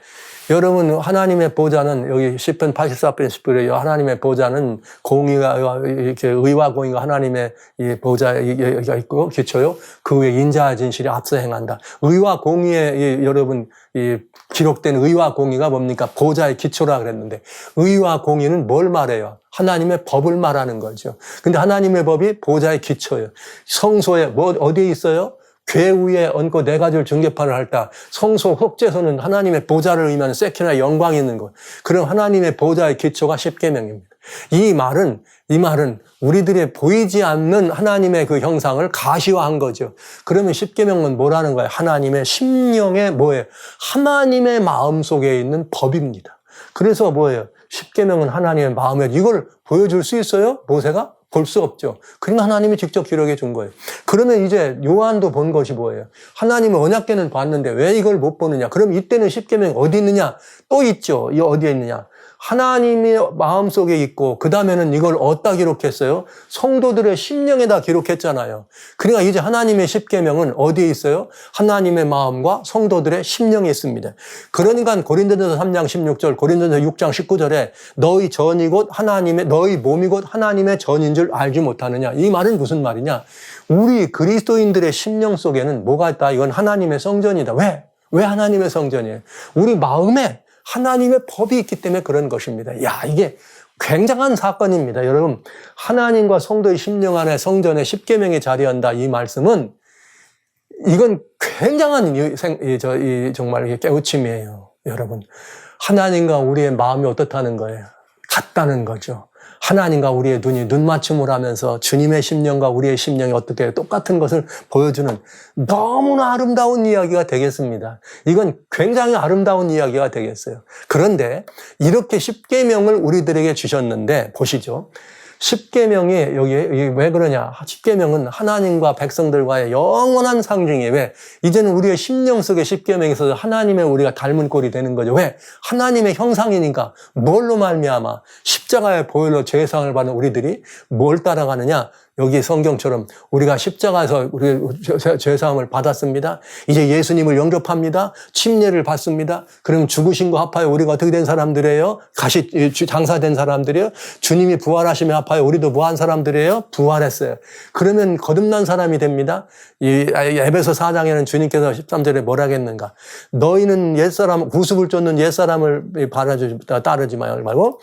여러분, 하나님의 보좌는 여기 10편 84편 10편에 하나님의 보좌는 공의가, 이렇게 의와 공의가 하나님의 이 보좌가 있고, 기초요. 그 위에 인자와 진실이 앞서 행한다. 의와 공의에 여러분, 이 기록된 의와 공의가 뭡니까? 보좌의 기초라 그랬는데, 의와 공의는 뭘 말해요? 하나님의 법을 말하는 거죠. 근데 하나님의 법이 보좌의 기초예요. 성소에 어디에 있어요? 궤 위에 얹고 네 가지를 증거판을 할다. 성소 혹제소는 하나님의 보좌를 의미하는 세키나 영광이 있는 것. 그럼 하나님의 보좌의 기초가 십계명입니다. 이 말은 우리들의 보이지 않는 하나님의 그 형상을 가시화한 거죠. 그러면 십계명은 뭐라는 거예요? 하나님의 심령의 뭐예요? 하나님의 마음 속에 있는 법입니다. 그래서 뭐예요? 십계명은 하나님의 마음에 이걸 보여줄 수 있어요? 모세가? 볼 수 없죠. 그러니까 하나님이 직접 기록해 준 거예요. 그러면 이제 요한도 본 것이 뭐예요? 하나님은 언약궤는 봤는데 왜 이걸 못 보느냐? 그럼 이때는 십계명이 어디 있느냐? 또 있죠. 이 어디에 있느냐? 하나님의 마음속에 있고 그 다음에는 이걸 어디다 기록했어요? 성도들의 심령에다 기록했잖아요. 그러니까 이제 하나님의 십계명은 어디에 있어요? 하나님의 마음과 성도들의 심령에 있습니다. 그러니까 고린도전서 3장 16절, 고린도전서 6장 19절에 너희 전이 곧 하나님의 너희 몸이 곧 하나님의 전인 줄 알지 못하느냐. 이 말은 무슨 말이냐? 우리 그리스도인들의 심령 속에는 뭐가 있다? 이건 하나님의 성전이다. 왜? 왜 하나님의 성전이에요? 우리 마음에 하나님의 법이 있기 때문에 그런 것입니다. 야, 이게 굉장한 사건입니다. 여러분, 하나님과 성도의 심령 안에 성전에 십계명이 자리한다. 이 말씀은 이건 굉장한 정말 깨우침이에요. 여러분, 하나님과 우리의 마음이 어떻다는 거예요? 같다는 거죠. 하나님과 우리의 눈이 눈맞춤을 하면서 주님의 심령과 우리의 심령이 어떻게 똑같은 것을 보여주는 너무나 아름다운 이야기가 되겠습니다. 이건 굉장히 아름다운 이야기가 되겠어요. 그런데 이렇게 십계명을 우리들에게 주셨는데 보시죠. 십계명이 여기 왜 그러냐? 십계명은 하나님과 백성들과의 영원한 상징이에요. 왜? 이제는 우리의 심령 속에 십계명이 있어서 하나님의 우리가 닮은 꼴이 되는 거죠. 왜? 하나님의 형상이니까. 뭘로 말미암아? 십자가의 보혈로 죄상을 받는 우리들이 뭘 따라가느냐? 여기 성경처럼 우리가 십자가에서 우리 죄사함을 받았습니다. 이제 예수님을 영접합니다. 침례를 받습니다. 그럼 죽으신 거 합하여 우리가 어떻게 된 사람들이에요? 다시 장사된 사람들이에요? 주님이 부활하심에 합하여 우리도 뭐한 사람들이에요? 부활했어요. 그러면 거듭난 사람이 됩니다. 이 에베소 4장에는 주님께서 13절에 뭐라 했는가? 너희는 옛사람, 구습을 쫓는 옛사람을 따르지 말고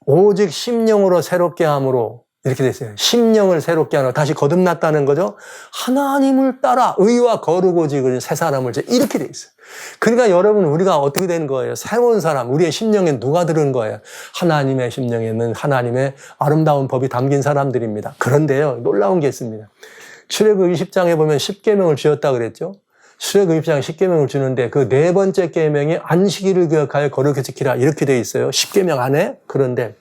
오직 심령으로 새롭게 함으로 이렇게 됐어요. 심령을 새롭게 하는, 다시 거듭났다는 거죠. 하나님을 따라 의와 거룩오직을 새 사람을 이렇게 돼 있어요. 그러니까 여러분, 우리가 어떻게 되는 거예요? 새로운 사람, 우리의 심령에 누가 들은 거예요? 하나님의 심령에는 하나님의 아름다운 법이 담긴 사람들입니다. 그런데요, 놀라운 게 있습니다. 출애굽 20장에 보면 십계명을 주었다 그랬죠. 출애굽 20장에 십계명을 주는데 그 네 번째 계명이 안식일을 기억하여 거룩히 지키라 이렇게 돼 있어요. 십계명 안에. 그런데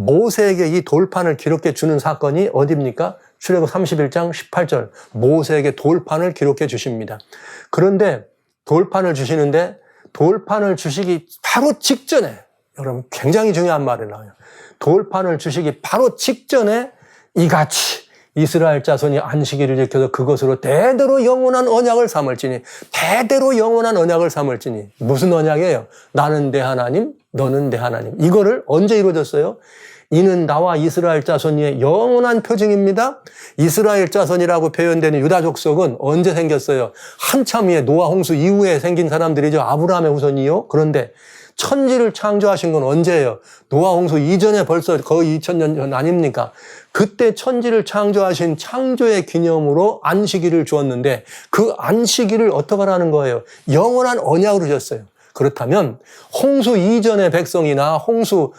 모세에게 이 돌판을 기록해 주는 사건이 어디입니까? 출애굽 31장 18절. 모세에게 돌판을 기록해 주십니다. 그런데 돌판을 주시는데 돌판을 주시기 바로 직전에, 여러분 굉장히 중요한 말이 나와요. 돌판을 주시기 바로 직전에 이같이 이스라엘 자손이 안식일을 지켜서 그것으로 대대로 영원한 언약을 삼을지니, 대대로 영원한 언약을 삼을지니. 무슨 언약이에요? 나는 내 하나님, 너는 내 하나님. 이거를 언제 이루어졌어요? 이는 나와 이스라엘 자손의 영원한 표징입니다. 이스라엘 자손이라고 표현되는 유다 족속은 언제 생겼어요? 한참 후에 노아 홍수 이후에 생긴 사람들이죠. 아브라함의 후손이요. 그런데 천지를 창조하신 건 언제예요? 노아 홍수 이전에 벌써 거의 2000년 전 아닙니까? 그때 천지를 창조하신 창조의 기념으로 안식일을 주었는데 그 안식일을 어떻게 하라는 거예요? 영원한 언약으로 주셨어요. 그렇다면 홍수 이전의 백성이나 홍수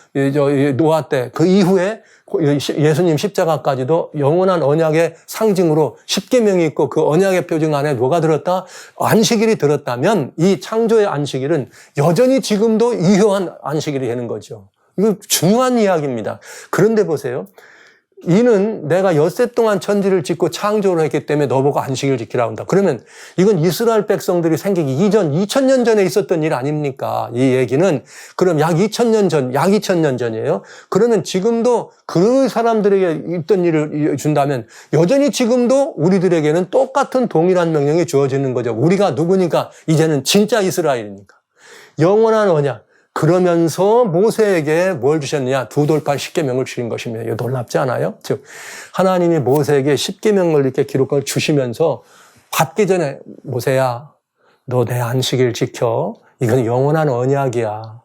노아 때 그 이후에 예수님 십자가까지도 영원한 언약의 상징으로 십계명이 있고 그 언약의 표징 안에 뭐가 들었다? 안식일이 들었다면 이 창조의 안식일은 여전히 지금도 유효한 안식일이 되는 거죠. 이거 중요한 이야기입니다. 그런데 보세요. 이는 내가 엿새 동안 천지를 짓고 창조를 했기 때문에 너보고 안식일을 지키라고 한다. 그러면 이건 이스라엘 백성들이 생기기 이전 2000년 전에 있었던 일 아닙니까? 이 얘기는 그럼 약 2000년 전, 약 2000년 전이에요. 그러면 지금도 그 사람들에게 있던 일을 준다면 여전히 지금도 우리들에게는 똑같은 동일한 명령이 주어지는 거죠. 우리가 누구니까? 이제는 진짜 이스라엘이니까. 영원한 언약. 그러면서 모세에게 뭘 주셨느냐? 두 돌판 십계명을 주신 것입니다. 이거 놀랍지 않아요? 즉 하나님이 모세에게 십계명을 이렇게 기록을 주시면서 받기 전에 모세야, 너 내 안식일 지켜. 이건 영원한 언약이야.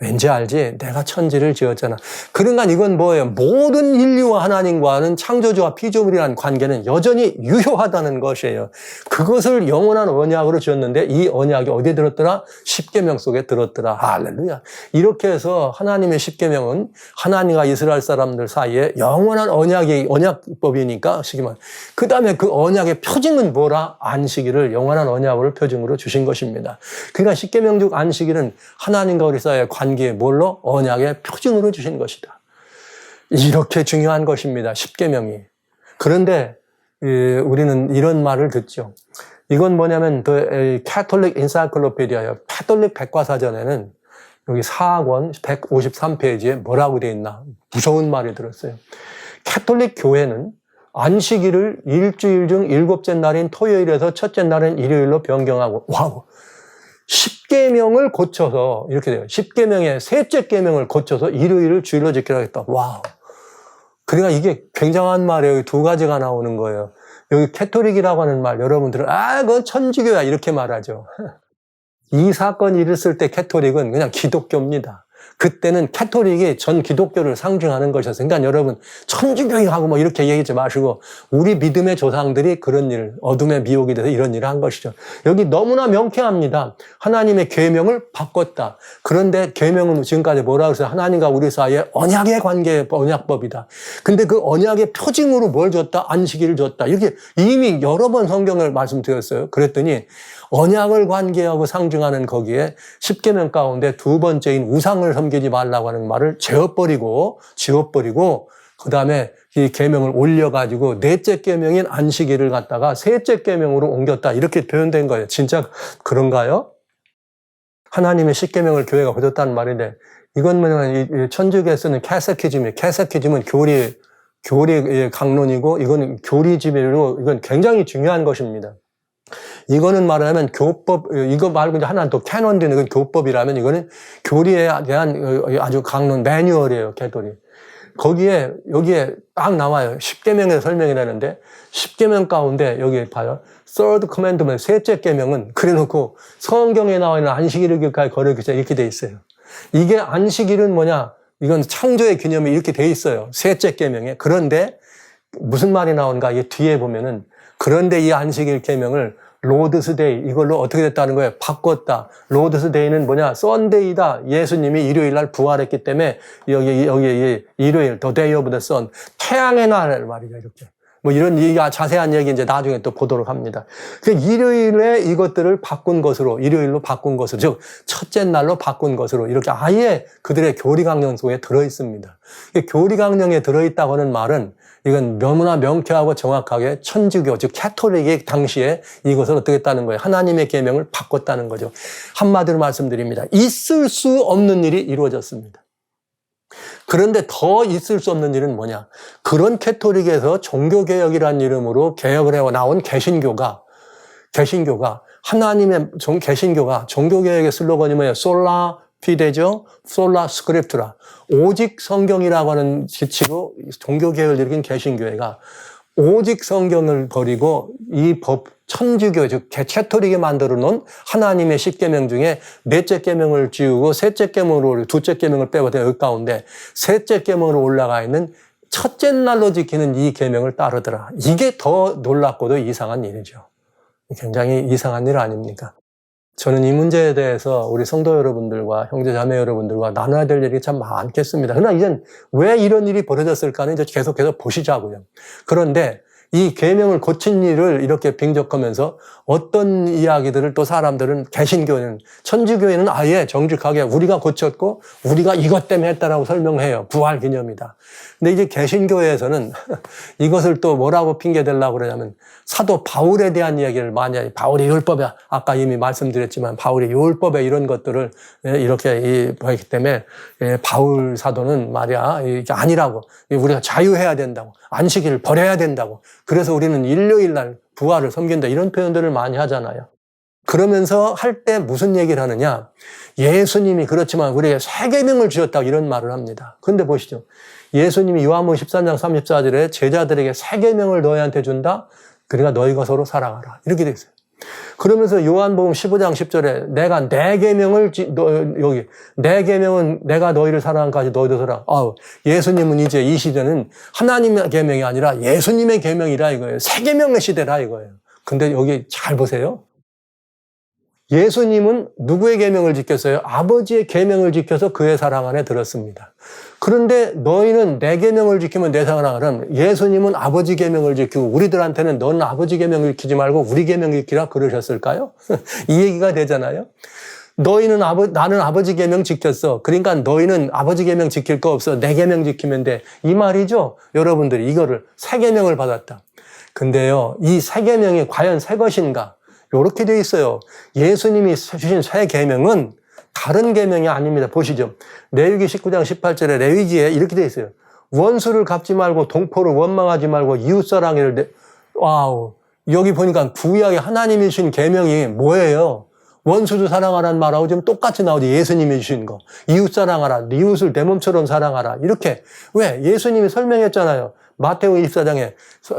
왠지 알지? 내가 천지를 지었잖아. 그러니까 이건 뭐예요? 모든 인류와 하나님과는 창조주와 피조물이라는 관계는 여전히 유효하다는 것이에요. 그것을 영원한 언약으로 지었는데 이 언약이 어디에 들었더라? 십계명 속에 들었더라. 할렐루야. 이렇게 해서 하나님의 십계명은 하나님과 이스라엘 사람들 사이에 영원한 언약법이니까 시기만. 그 다음에 그 언약의 표징은 뭐라? 안식일을 영원한 언약으로 표징으로 주신 것입니다. 그러니까 십계명적 안식일은 하나님과 우리 사이의 관계에 뭘로? 언약의 표징으로 주신 것이다. 이렇게 중요한 것입니다. 십계명이. 그런데 우리는 이런 말을 듣죠. 이건 뭐냐면 The Catholic Encyclopedia예요. 카톨릭 백과사전에는 여기 4권 153페이지에 뭐라고 되어 있나? 무서운 말이 들었어요. 카톨릭 교회는 안식일을 일주일 중 7째 날인 토요일에서 첫째 날인 일요일로 변경하고, 와우! 십계명을 고쳐서 이렇게 돼요. 십계명의 셋째 계명을 고쳐서 일요일을 주일로 지키라 했다. 와우. 그러니까 이게 굉장한 말이에요. 여기 두 가지가 나오는 거예요. 여기 캐톨릭이라고 하는 말, 여러분들은 그건 천주교야 이렇게 말하죠. 이 사건이 일었을 때 캐톨릭은 그냥 기독교입니다. 그때는 캐톨릭이 전 기독교를 상징하는 것이었어요. 그러니까 여러분 천주교하고 뭐 이렇게 얘기하지 마시고 우리 믿음의 조상들이 그런 일, 어둠의 미혹이 돼서 이런 일을 한 것이죠. 여기 너무나 명쾌합니다. 하나님의 계명을 바꿨다. 그런데 계명은 지금까지 뭐라고 했어요? 하나님과 우리 사이에 언약의 관계, 언약법이다. 근데 그 언약의 표징으로 뭘 줬다? 안식일을 줬다. 이렇게 이미 여러 번 성경을 말씀드렸어요. 그랬더니 언약을 관계하고 상징하는 거기에 십계명 가운데 두 번째인 우상을 섬기지 말라고 하는 말을 지워버리고 그 다음에 이 계명을 올려가지고 넷째 계명인 안식일을 갖다가 셋째 계명으로 옮겼다. 이렇게 표현된 거예요. 진짜 그런가요? 하나님의 십계명을 교회가 거뒀다는 말인데 이건 뭐냐면 천주교에 쓰는 캐세키즘이에요. 캐세키즘은 교리 강론이고 이건 교리집으로 이건 굉장히 중요한 것입니다. 이거는 말하면 교법, 이거 말고 이제 하나는 또 캐논되는 건 교법이라면 이거는 교리에 대한 아주 강론 매뉴얼이에요, 캐톨릭. 거기에, 여기에 딱 나와요. 십계명에서 설명이 되는데, 십계명 가운데 여기 봐요. third commandment, 셋째 계명은 그래 놓고 성경에 나와 있는 안식일까지 거르기자 이렇게 돼 있어요. 이게 안식일은 뭐냐? 이건 창조의 기념이 이렇게 돼 있어요. 셋째 계명에. 그런데 무슨 말이 나오는가? 이게 뒤에 보면은 그런데 이 안식일 계명을 로드스 데이 이걸로 어떻게 됐다는 거예요? 바꿨다. 로드스 데이는 뭐냐? 썬데이다. 예수님이 일요일 날 부활했기 때문에 여기 일요일 the day of the sun 태양의 날 말이죠. 이렇게. 뭐 이런 자세한 얘기 이제 나중에 또 보도록 합니다. 그 일요일에 이것들을 바꾼 것으로 일요일로 바꾼 것으로 즉 첫째 날로 바꾼 것으로 이렇게 아예 그들의 교리 강령 속에 들어 있습니다. 교리 강령에 들어 있다고 하는 말은 이건 너무나 명쾌하고 정확하게 천주교, 즉 캐톨릭이 당시에 이것을 어떻게 했다는 거예요? 하나님의 계명을 바꿨다는 거죠. 한마디로 말씀드립니다. 있을 수 없는 일이 이루어졌습니다. 그런데 더 있을 수 없는 일은 뭐냐? 그런 캐톨릭에서 종교개혁이라는 이름으로 개혁을 해와 나온 개신교가 하나님의 개신교가 종교개혁의 슬로건이 뭐예요? 솔라 피데죠? 솔라 스크립투라. 오직 성경이라고 하는 지치고 종교개혁을 일으킨 개신교회가 오직 성경을 버리고 이 법, 천주교, 즉 캐톨릭이 만들어 놓은 하나님의 십계명 중에 넷째 계명을 지우고 셋째 계명으로 두째 계명을 빼고 여기 가운데 셋째 계명으로 올라가 있는 첫째 날로 지키는 이 계명을 따르더라. 이게 더 놀랍고도 이상한 일이죠. 굉장히 이상한 일 아닙니까? 저는 이 문제에 대해서 우리 성도 여러분들과 형제 자매 여러분들과 나눠야 될 일이 참 많겠습니다. 그러나 이젠 왜 이런 일이 벌어졌을까는 이제 계속해서 보시자고요. 그런데 이 계명을 고친 일을 이렇게 빙적하면서 어떤 이야기들을 또 사람들은 개신교는 천주교회는 아예 정직하게 우리가 고쳤고 우리가 이것 때문에 했다라고 설명해요. 부활 기념이다. 근데 이제 개신교회에서는 이것을 또 뭐라고 핑계대려고 그러냐면 사도 바울에 대한 이야기를 많이 해요. 바울이 율법에 아까 이미 말씀드렸지만 바울이 율법에 이런 것들을 이렇게 보기 때문에 바울 사도는 말이야 이게 아니라고 우리가 자유해야 된다고 안식일을 버려야 된다고 그래서 우리는 일요일 날 부활을 섬긴다 이런 표현들을 많이 하잖아요. 그러면서 할 때 무슨 얘기를 하느냐 예수님이 그렇지만 우리에게 새 계명을 주셨다고 이런 말을 합니다. 그런데 보시죠. 예수님이 요한복음 13장 34절에 제자들에게 새 계명을 너희한테 준다. 그러니까 너희가 서로 사랑하라. 이렇게 돼 있어요. 그러면서 요한복음 15장 10절에 내가 내 계명을 내 계명은 내가 너희를 사랑한까지 너희도 사랑. 예수님은 이제 이 시대는 하나님의 계명이 아니라 예수님의 계명이라 이거예요. 새 계명의 시대라 이거예요. 근데 여기 잘 보세요. 예수님은 누구의 계명을 지켰어요? 아버지의 계명을 지켜서 그의 사랑 안에 들었습니다. 그런데 너희는 내 계명을 지키면 내 사랑하라. 예수님은 아버지 계명을 지키고 우리들한테는 너는 아버지 계명을 지키지 말고 우리 계명을 지키라 그러셨을까요? 이 얘기가 되잖아요. 너희는 나는 아버지 계명 지켰어. 그러니까 너희는 아버지 계명 지킬 거 없어. 내 계명 지키면 돼. 이 말이죠. 여러분들이 이거를 새 계명을 받았다. 근데요, 이 새 계명이 과연 새 것인가? 이렇게 돼 있어요. 예수님이 주신 새 계명은 다른 계명이 아닙니다. 보시죠. 레위기 19장 18절에 레위기에 이렇게 돼 있어요. 원수를 갚지 말고 동포를 원망하지 말고 이웃사랑을 와우. 여기 보니까 구약에 하나님이 주신 계명이 뭐예요? 원수도 사랑하라는 말하고 지금 똑같이 나오지. 예수님이 주신 거. 이웃사랑하라. 네 이웃을 내 몸처럼 사랑하라. 이렇게. 왜? 예수님이 설명했잖아요. 마태복음 24장에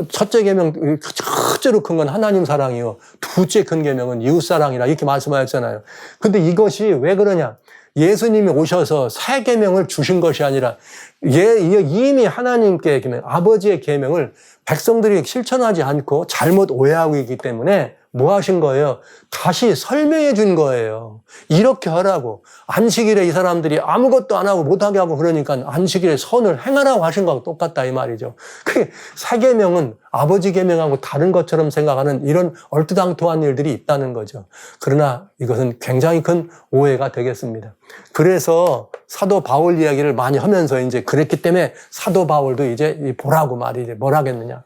첫째 계명 첫째로 큰 건 하나님 사랑이요. 두째 큰 계명은 이웃 사랑이라 이렇게 말씀하셨잖아요. 근데 이것이 왜 그러냐? 예수님이 오셔서 새 계명을 주신 것이 아니라 이미 하나님께 계명, 아버지의 계명을 백성들이 실천하지 않고 잘못 오해하고 있기 때문에 뭐 하신 거예요? 다시 설명해 준 거예요. 이렇게 하라고. 안식일에 이 사람들이 아무것도 안 하고 못하게 하고 그러니까 안식일에 선을 행하라고 하신 거하고 똑같다 이 말이죠. 그게 새 계명은 아버지 계명하고 다른 것처럼 생각하는 이런 얼토당토한 일들이 있다는 거죠. 그러나 이것은 굉장히 큰 오해가 되겠습니다. 그래서 사도 바울 이야기를 많이 하면서 이제 그랬기 때문에 사도 바울도 이제 보라고 말이지 뭘 하겠느냐.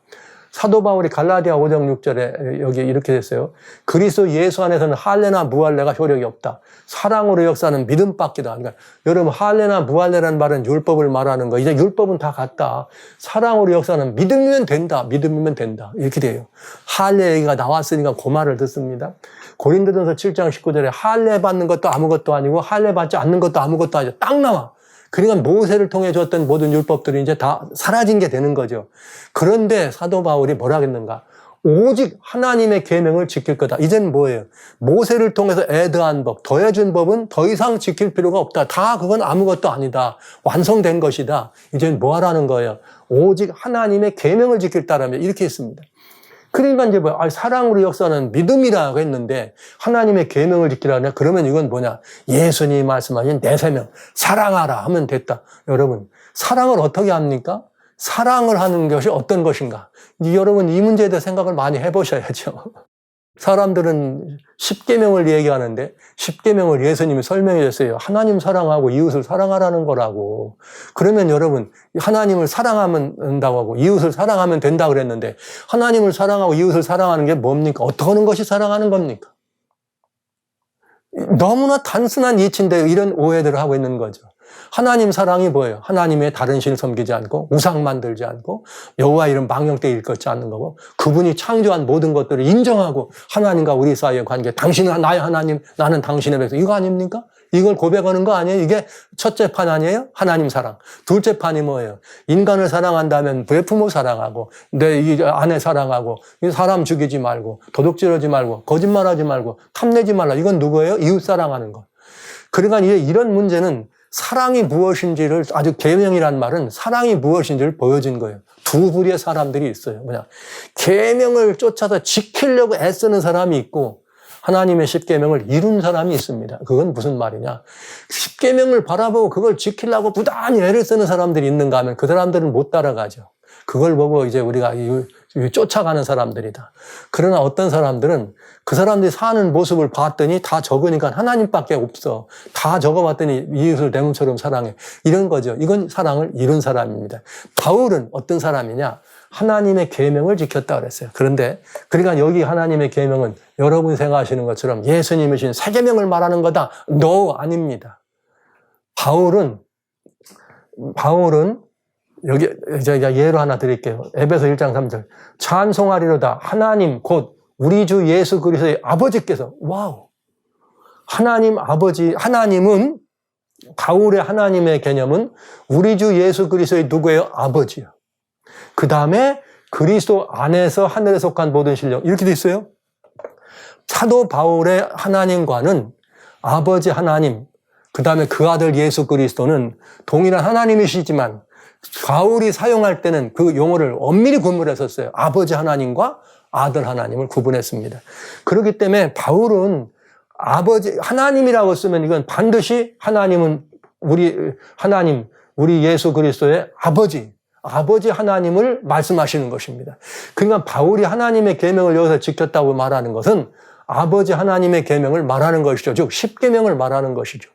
사도 바울이 갈라디아 5장 6절에 여기 이렇게 됐어요. 그리스도 예수 안에서는 할례나 무할례가 효력이 없다. 사랑으로 역사는 믿음밖이다. 그러니까 여러분 할례나 무할례라는 말은 율법을 말하는 거. 이제 율법은 다 같다. 사랑으로 역사는 믿으면 된다. 믿으면 된다. 이렇게 돼요. 할례 얘기가 나왔으니까 그 말을 듣습니다. 고린도전서 7장 19절에 할례 받는 것도 아무것도 아니고 할례 받지 않는 것도 아무것도 아니죠. 딱 나와. 그러니까 모세를 통해 줬던 모든 율법들이 이제 다 사라진 게 되는 거죠. 그런데 사도 바울이 뭐라 했는가? 오직 하나님의 계명을 지킬 거다. 이젠 뭐예요? 모세를 통해서 애드한 법, 더해준 법은 더 이상 지킬 필요가 없다. 다 그건 아무것도 아니다. 완성된 것이다. 이젠 뭐 하라는 거예요? 오직 하나님의 계명을 지킬다라면 이렇게 했습니다. 그러니까 이제 사랑으로 역사는 믿음이라고 했는데 하나님의 계명을 지키라냐? 그러면 이건 뭐냐? 예수님이 말씀하신 내세명 사랑하라 하면 됐다. 여러분 사랑을 어떻게 합니까? 사랑을 하는 것이 어떤 것인가? 여러분 이 문제에 대해 생각을 많이 해보셔야죠. 사람들은 10계명을 얘기하는데 10계명을 예수님이 설명해 줬어요. 하나님 사랑하고 이웃을 사랑하라는 거라고. 그러면 여러분 하나님을 사랑하면 된다고 하고 이웃을 사랑하면 된다고 그랬는데 하나님을 사랑하고 이웃을 사랑하는 게 뭡니까? 어떻게 하는 것이 사랑하는 겁니까? 너무나 단순한 이치인데 이런 오해들을 하고 있는 거죠. 하나님 사랑이 뭐예요? 하나님의 다른 신을 섬기지 않고 우상 만들지 않고 여호와 이름 망령되이 일컫지 않는 거고 그분이 창조한 모든 것들을 인정하고 하나님과 우리 사이의 관계 당신은 나의 하나님 나는 당신의 백성 이거 아닙니까? 이걸 고백하는 거 아니에요? 이게 첫째 판 아니에요? 하나님 사랑. 둘째 판이 뭐예요? 인간을 사랑한다면 왜 부모 사랑하고 내 이 아내 사랑하고 사람 죽이지 말고 도둑질하지 말고 거짓말하지 말고 탐내지 말라. 이건 누구예요? 이웃 사랑하는 거. 그러니까 이런 문제는 사랑이 무엇인지를 아주 계명이란 말은 사랑이 무엇인지를 보여준 거예요. 두 부류의 사람들이 있어요. 뭐냐? 계명을 쫓아서 지키려고 애쓰는 사람이 있고 하나님의 10계명을 이룬 사람이 있습니다. 그건 무슨 말이냐? 10계명을 바라보고 그걸 지키려고 부단히 애를 쓰는 사람들이 있는가 하면 그 사람들은 못 따라가죠. 그걸 보고 이제 우리가 쫓아가는 사람들이다. 그러나 어떤 사람들은 그 사람들이 사는 모습을 봤더니 다 적으니까 하나님밖에 없어. 다 적어봤더니 이웃을 내 몸처럼 사랑해. 이런 거죠. 이건 사랑을 이룬 사람입니다. 바울은 어떤 사람이냐? 하나님의 계명을 지켰다 그랬어요. 그런데 그러니까 여기 하나님의 계명은 여러분이 생각하시는 것처럼 예수님이 주신 새 계명을 말하는 거다. No, 아닙니다. 바울은 여기 제가 예로 하나 드릴게요. 에베소 1장 3절. 찬송하리로다 하나님 곧 우리 주 예수 그리스도의 아버지께서 와우. 하나님 아버지 하나님은 바울의 하나님의 개념은 우리 주 예수 그리스도의 누구예요? 아버지요. 그 다음에 그리스도 안에서 하늘에 속한 모든 신령 이렇게 돼 있어요. 사도 바울의 하나님과는 아버지 하나님 그 다음에 그 아들 예수 그리스도는 동일한 하나님이시지만 바울이 사용할 때는 그 용어를 엄밀히 구분해서 썼어요. 아버지 하나님과 아들 하나님을 구분했습니다. 그렇기 때문에 바울은 아버지 하나님이라고 쓰면 이건 반드시 하나님은 우리 예수 그리스도의 아버지 하나님을 말씀하시는 것입니다. 그러니까 바울이 하나님의 계명을 여기서 지켰다고 말하는 것은 아버지 하나님의 계명을 말하는 것이죠. 즉 10계명을 말하는 것이죠.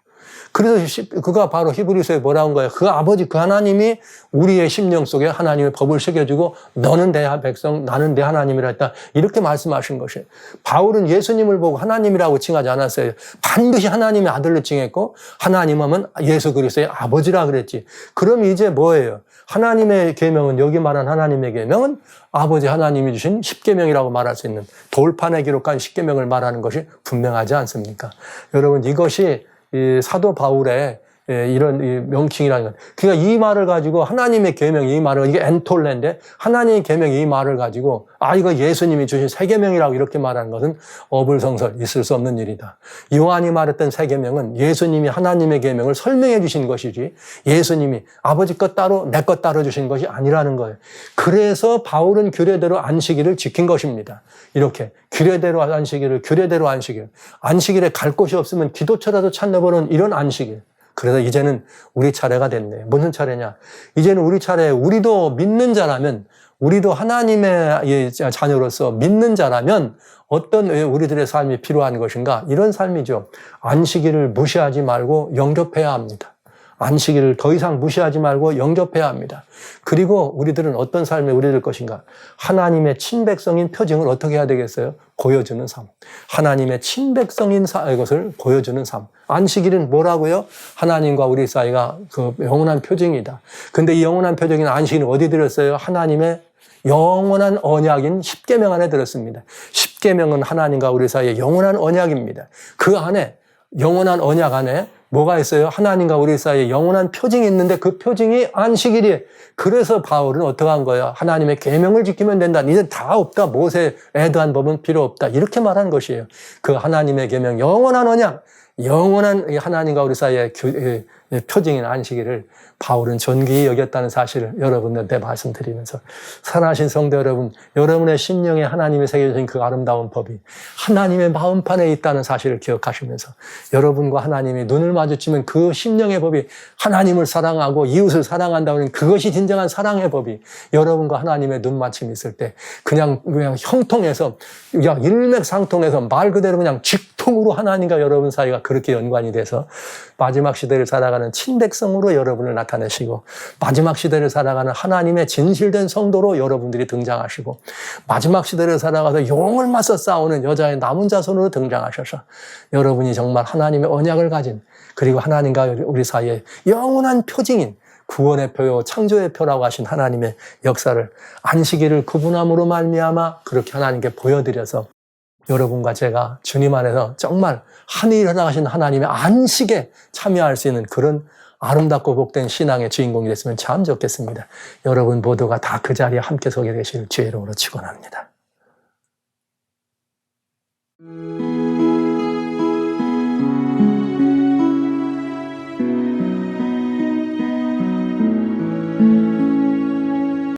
그래서 그가 바로 히브리서에 뭐라고 한 거예요? 그 아버지, 그 하나님이 우리의 심령 속에 하나님의 법을 새겨주고 너는 내 백성, 나는 내 하나님이라 했다. 이렇게 말씀하신 것이에요. 바울은 예수님을 보고 하나님이라고 칭하지 않았어요. 반드시 하나님의 아들로 칭했고 하나님 하면 예수 그리스도의 아버지라 그랬지. 그럼 이제 뭐예요? 하나님의 계명은 여기 말한 하나님의 계명은 아버지 하나님이 주신 10계명이라고 말할 수 있는 돌판에 기록한 10계명을 말하는 것이 분명하지 않습니까? 여러분 이것이 이 사도 바울의 이런 이 명칭이라는 건. 그러니까 이 말을 가지고 하나님의 계명, 이 말을, 이게 엔톨레인데 하나님의 계명 이 말을 가지고 이거 예수님이 주신 새 계명이라고 이렇게 말하는 것은 어불성설, 있을 수 없는 일이다. 요한이 말했던 새 계명은 예수님이 하나님의 계명을 설명해 주신 것이지 예수님이 아버지 것 따로 내 것 따로 주신 것이 아니라는 거예요. 그래서 바울은 규례대로 안식일을 지킨 것입니다. 이렇게 규례대로 안식일을 안식일에 갈 곳이 없으면 기도처라도 찾아보는 이런 안식일. 그래서 이제는 우리 차례가 됐네. 무슨 차례냐? 이제는 우리 차례. 우리도 믿는 자라면, 우리도 하나님의 자녀로서 믿는 자라면 어떤 우리들의 삶이 필요한 것인가? 이런 삶이죠. 안식일을 무시하지 말고 영접해야 합니다. 안식일을 더 이상 무시하지 말고 영접해야 합니다. 그리고 우리들은 어떤 삶이 우리들 것인가? 하나님의 친백성인 표징을 어떻게 해야 되겠어요? 보여주는 삶. 하나님의 친백성인 것을 보여주는 삶. 안식일은 뭐라고요? 하나님과 우리 사이가 그 영원한 표징이다. 근데 이 영원한 표징인 안식일은 어디 들었어요? 하나님의 영원한 언약인 십계명 안에 들었습니다. 십계명은 하나님과 우리 사이의 영원한 언약입니다. 그 안에 영원한 언약 안에 뭐가 있어요? 하나님과 우리 사이에 영원한 표징이 있는데 그 표징이 안식일이에요. 그래서 바울은 어떻게 한 거예요? 하나님의 계명을 지키면 된다. 이제 다 없다. 모세 애도한 법은 필요 없다. 이렇게 말한 것이에요. 그 하나님의 계명, 영원한 언약, 영원한 하나님과 우리 사이의 표징인 안식일을 바울은 존귀히 여겼다는 사실을 여러분들한테 말씀드리면서 사랑하신 성도 여러분, 여러분의 심령에 하나님이 새겨주신 그 아름다운 법이 하나님의 마음판에 있다는 사실을 기억하시면서 여러분과 하나님이 눈을 마주치면 그 심령의 법이 하나님을 사랑하고 이웃을 사랑한다는 그것이 진정한 사랑의 법이 여러분과 하나님의 눈 맞춤이 있을 때 그냥 형통해서 그냥 일맥상통해서 말 그대로 그냥 직통으로 하나님과 여러분 사이가 그렇게 연관이 돼서 마지막 시대를 살아가는 친백성으로 여러분을 나타내시고 마지막 시대를 살아가는 하나님의 진실된 성도로 여러분들이 등장하시고 마지막 시대를 살아가서 용을 맞서 싸우는 여자의 남은 자손으로 등장하셔서 여러분이 정말 하나님의 언약을 가진 그리고 하나님과 우리 사이에 영원한 표징인 구원의 표요 창조의 표라고 하신 하나님의 역사를 안식일을 구분함으로 말미암아 그렇게 하나님께 보여드려서 여러분과 제가 주님 안에서 정말 하늘에 나가신 하나님의 안식에 참여할 수 있는 그런 아름답고 복된 신앙의 주인공이 됐으면 참 좋겠습니다. 여러분 모두가 다 그 자리에 함께 서게 되실 주의 이름으로 축원합니다.